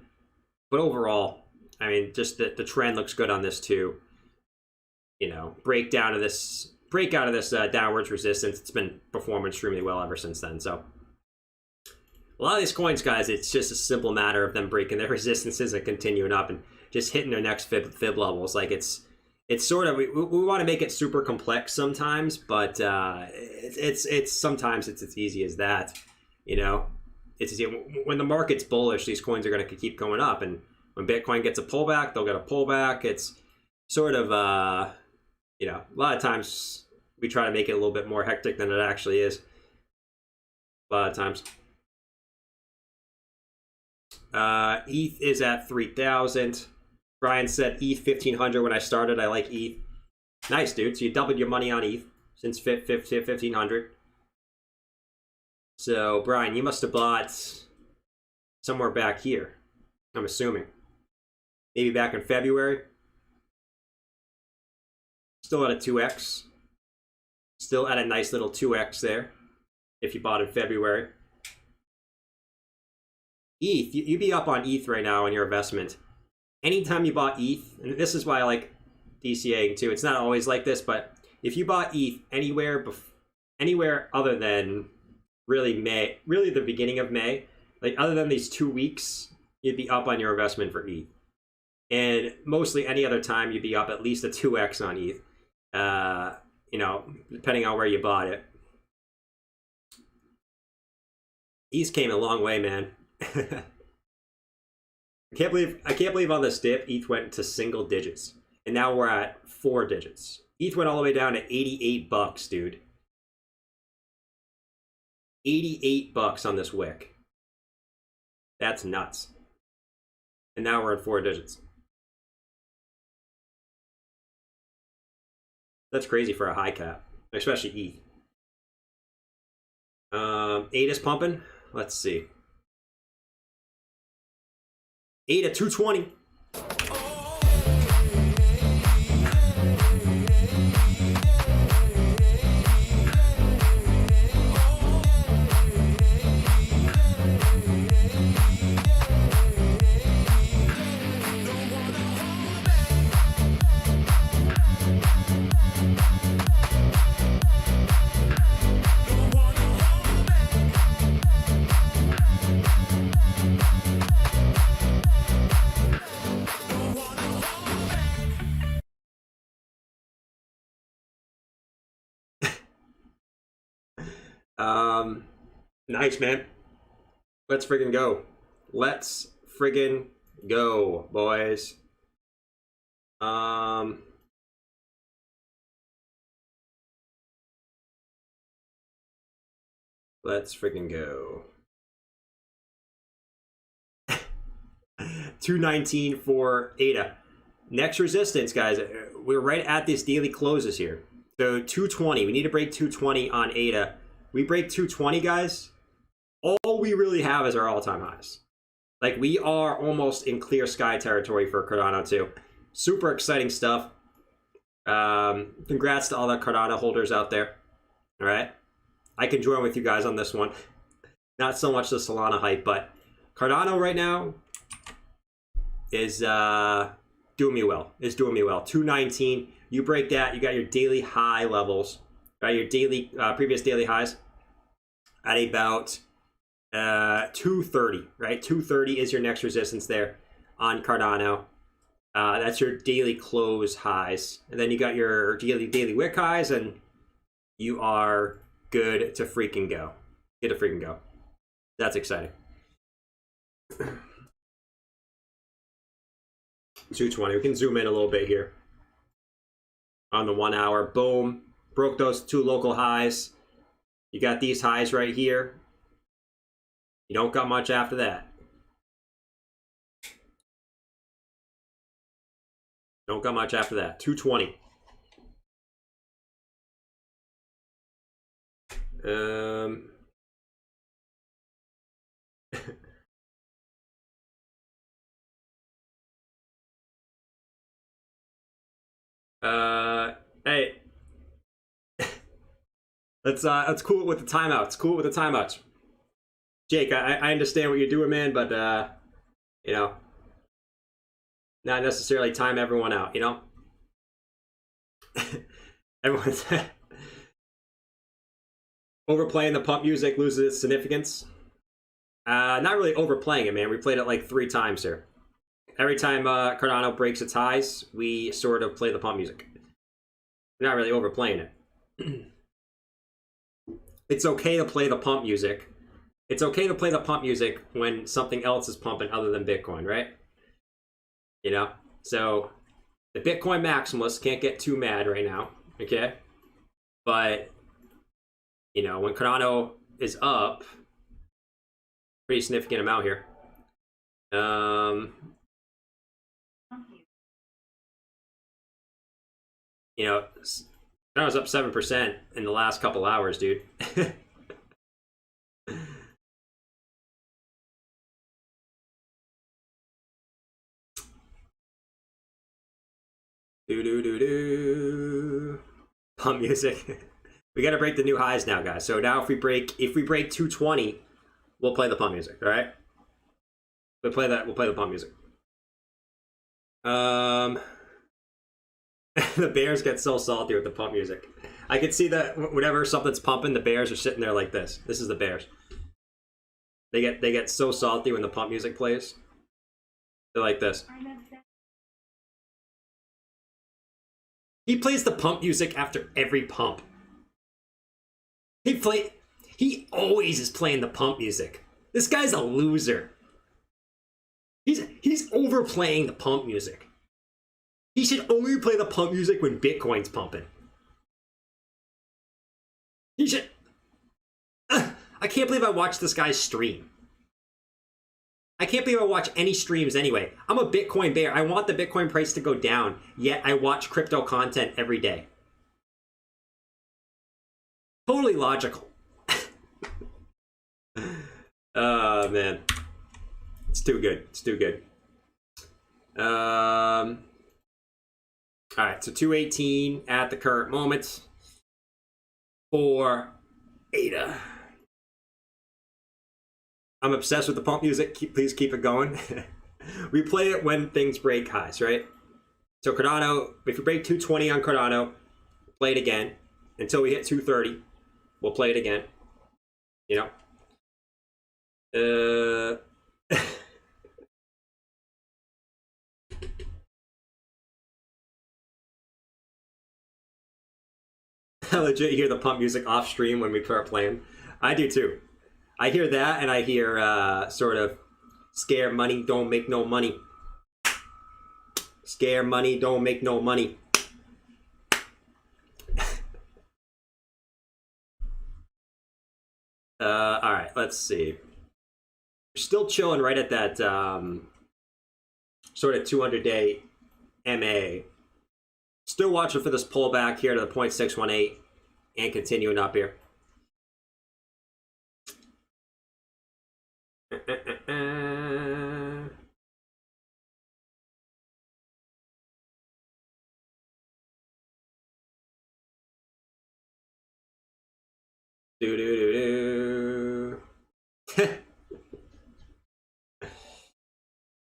[SPEAKER 1] But overall, I mean, just the trend looks good on this too. You know, break out of this downwards resistance. It's been performing extremely well ever since then. So A lot of these coins, guys, it's just a simple matter of them breaking their resistances and continuing up and just hitting their next fib levels. Like it's sort of, we want to make it super complex sometimes, but it's sometimes it's as easy as that. You know, it's easy. When the market's bullish, these coins are going to keep going up, and when Bitcoin gets a pullback, they'll get a pullback. It's sort of you know, a lot of times we try to make it a little bit more hectic than it actually is. A lot of times. ETH is at 3,000. Brian said ETH 1,500 when I started. I like ETH. Nice, dude. So you doubled your money on ETH since 1,500. So, Brian, you must have bought somewhere back here, I'm assuming. Maybe back in February. Still at a 2x. Still at a nice little 2x there, if you bought in February. ETH, you'd be up on ETH right now on your investment. Anytime you bought ETH, and this is why I like DCAing too, it's not always like this, but if you bought ETH anywhere other than really May, really the beginning of May, like other than these 2 weeks, you'd be up on your investment for ETH. And mostly any other time, you'd be up at least a 2x on ETH, you know, depending on where you bought it. ETH came a long way, man. I can't believe on this dip ETH went to single digits, and now we're at 4 digits. ETH went all the way down to 88 bucks, dude. 88 bucks on this wick. That's nuts. And now we're at 4 digits. That's crazy for a high cap, especially ETH. ADA's pumping. Let's see. ADA 220. Nice, man. Let's friggin' go. Let's friggin' go, boys. Let's friggin' go. 219 for ADA. Next resistance, guys. We're right at this daily closes here. So 220. We need to break 220 on ADA. We break 220, guys. All we really have is our all-time highs. Like, we are almost in clear sky territory for Cardano too. Super exciting stuff. Congrats to all the Cardano holders out there. All right, I can join with you guys on this one. Not so much the Solana hype, but Cardano right now is doing me well. 219. You break that, you got your daily high levels, right? Your daily previous daily highs at about 230, right? 230 is your next resistance there on Cardano. That's your daily close highs, and then you got your daily wick highs, and you are good to freaking go. Good to freaking go. That's exciting. 220. We can zoom in a little bit here on the 1 hour. Boom. Broke those 2 local highs. You got these highs right here. You don't got much after that. Don't got much after that. 220. Hey. Let's cool it with the timeouts. Cool it with the timeouts. Jake, I understand what you're doing, man, but you know, not necessarily time everyone out, you know? Everyone's overplaying the pump music loses its significance. Not really overplaying it, man. We played it like 3 times here. Every time Cardano breaks its highs, we sort of play the pump music. We're not really overplaying it. It's okay to play the pump music. It's okay to play the pump music when something else is pumping other than Bitcoin, right? You know? So, the Bitcoin maximalists can't get too mad right now, okay? But, you know, when Cardano is up, pretty significant amount here. You know, Cardano's up 7% in the last couple hours, dude. Do. Pump music. We gotta break the new highs now, guys. So now if we break 220, we'll play the pump music, all right? We'll play the pump music. The bears get so salty with the pump music. I can see that whenever something's pumping, the bears are sitting there like this. This is the bears. They get so salty when the pump music plays. They're like this. He plays the pump music after every pump. He always is playing the pump music. This guy's a loser. He's overplaying the pump music. He should only play the pump music when Bitcoin's pumping. He should... I can't believe I watched this guy's stream. I can't believe I watch any streams anyway. I'm a Bitcoin bear. I want the Bitcoin price to go down, yet I watch crypto content every day. Totally logical. Oh, man. It's too good. It's too good. All right, so 218 at the current moment for ADA. I'm obsessed with the pump music. Please keep it going. We play it when things break highs, right? So Cardano, if we break 220 on Cardano, play it again until we hit 230. We'll play it again. You know? I legit hear the pump music off stream when we start playing. I do too. I hear that and I hear sort of scare money, don't make no money. Scare money, don't make no money. All right, let's see. We're still chilling right at that sort of 200-day MA. Still watching for this pullback here to the 0.618 and continuing up here.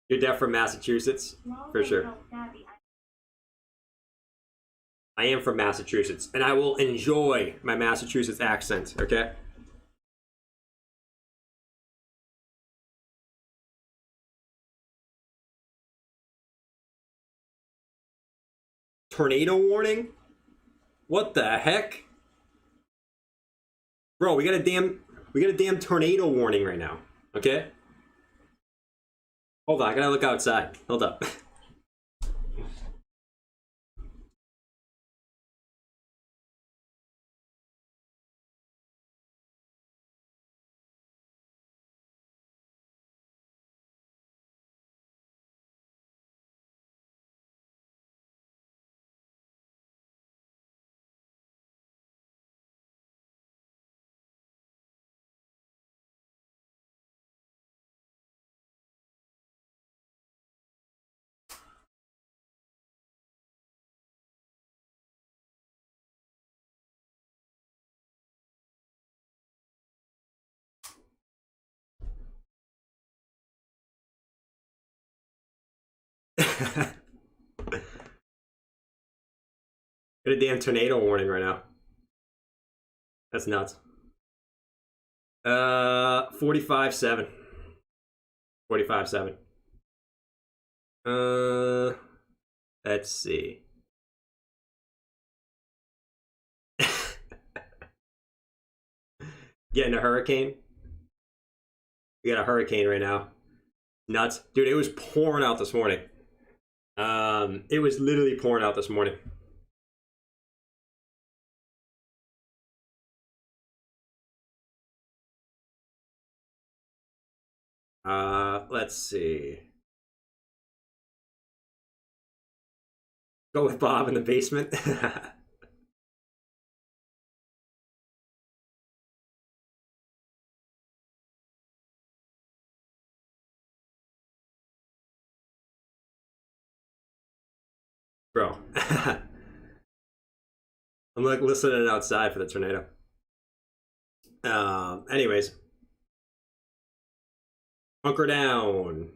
[SPEAKER 1] You're deaf from Massachusetts? For sure. I am from Massachusetts, and I will enjoy my Massachusetts accent, okay? Tornado warning? What the heck? Bro, we got a damn tornado warning right now, okay? Hold on, I gotta look outside. Hold up. Got a damn tornado warning right now. That's nuts. 45-7. 45.7. Let's see. Getting a hurricane. We got a hurricane right now. Nuts. Dude, it was pouring out this morning. It was literally pouring out this morning. Let's see. Go with Bob in the basement. Bro. I'm like listening outside for the tornado. Anyways. Hunker down.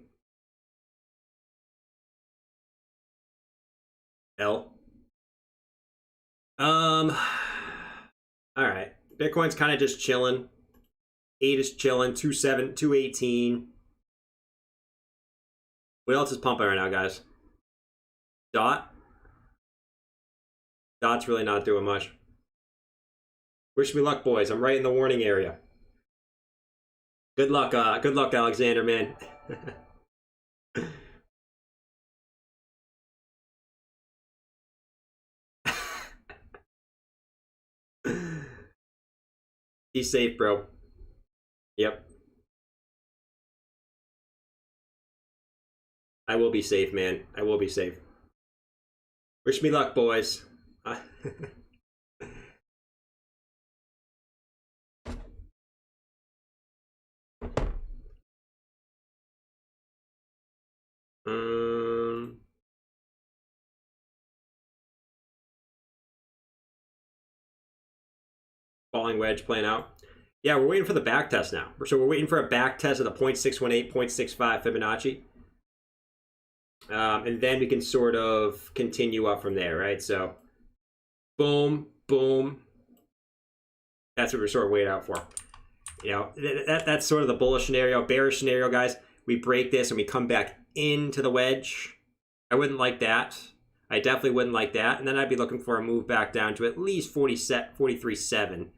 [SPEAKER 1] L. All right. Bitcoin's kind of just chilling. 8 is chilling. 2.7, 2.18. What else is pumping right now, guys? Dot. Dot's really not doing much. Wish me luck, boys. I'm right in the warning area. Good luck, Alexander, man. Be safe, bro. Yep. I will be safe, man. I will be safe. Wish me luck, boys. Falling wedge playing out. Yeah, we're waiting for the back test now. So we're waiting for a back test of the 0.618, 0.65 Fibonacci. And then we can sort of continue up from there, right? So boom, boom. That's what we're sort of waiting out for. You know, that's sort of the bullish scenario. Bearish scenario, guys. We break this and we come back into the wedge. I wouldn't like that. I definitely wouldn't like that. And then I'd be looking for a move back down to at least 43.7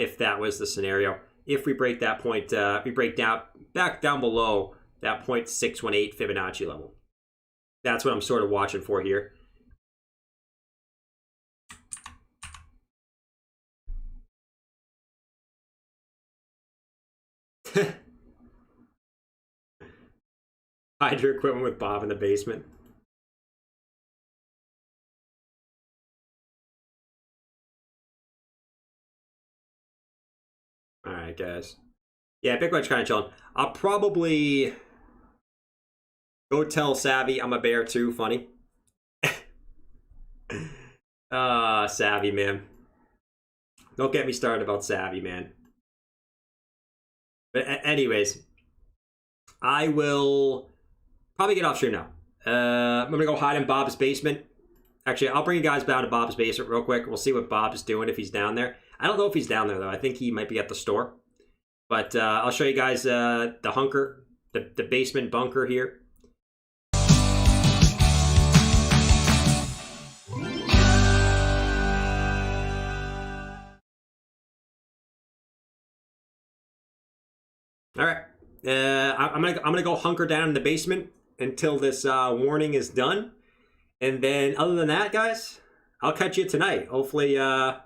[SPEAKER 1] if that was the scenario. If we break that point, we break down back down below that 0.618 Fibonacci level. That's what I'm sort of watching for here. Hide your equipment with Bob in the basement. All right, guys. Yeah, Bitcoin's kind of chilling. I'll probably go tell Savvy I'm a bear too. Funny. Savvy, man. Don't get me started about Savvy, man. But anyways, I will probably get off stream now. I'm gonna go hide in Bob's basement. Actually, I'll bring you guys down to Bob's basement real quick. We'll see what Bob's doing if he's down there. I don't know if he's down there though. I think he might be at the store. But I'll show you guys the hunker, the basement bunker here. All right, I'm gonna go hunker down in the basement until this warning is done, and then other than that, guys, I'll catch you tonight. Hopefully, I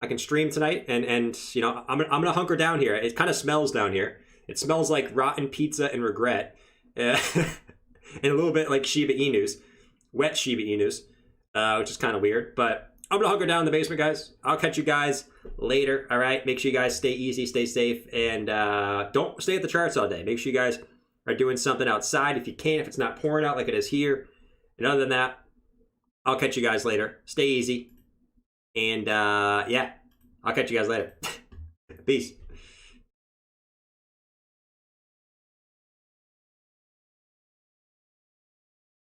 [SPEAKER 1] can stream tonight, and you know, I'm gonna hunker down here. It kind of smells down here. It smells like rotten pizza and regret, and a little bit like Shiba Inus, wet Shiba Inus, which is kind of weird, but. I'm gonna hunker down in the basement, guys. I'll catch you guys later. All right. Make sure you guys stay easy, stay safe, and don't stay at the charts all day. Make sure you guys are doing something outside if you can, if it's not pouring out like it is here. And other than that, I'll catch you guys later. Stay easy, and yeah, I'll catch you guys later. Peace.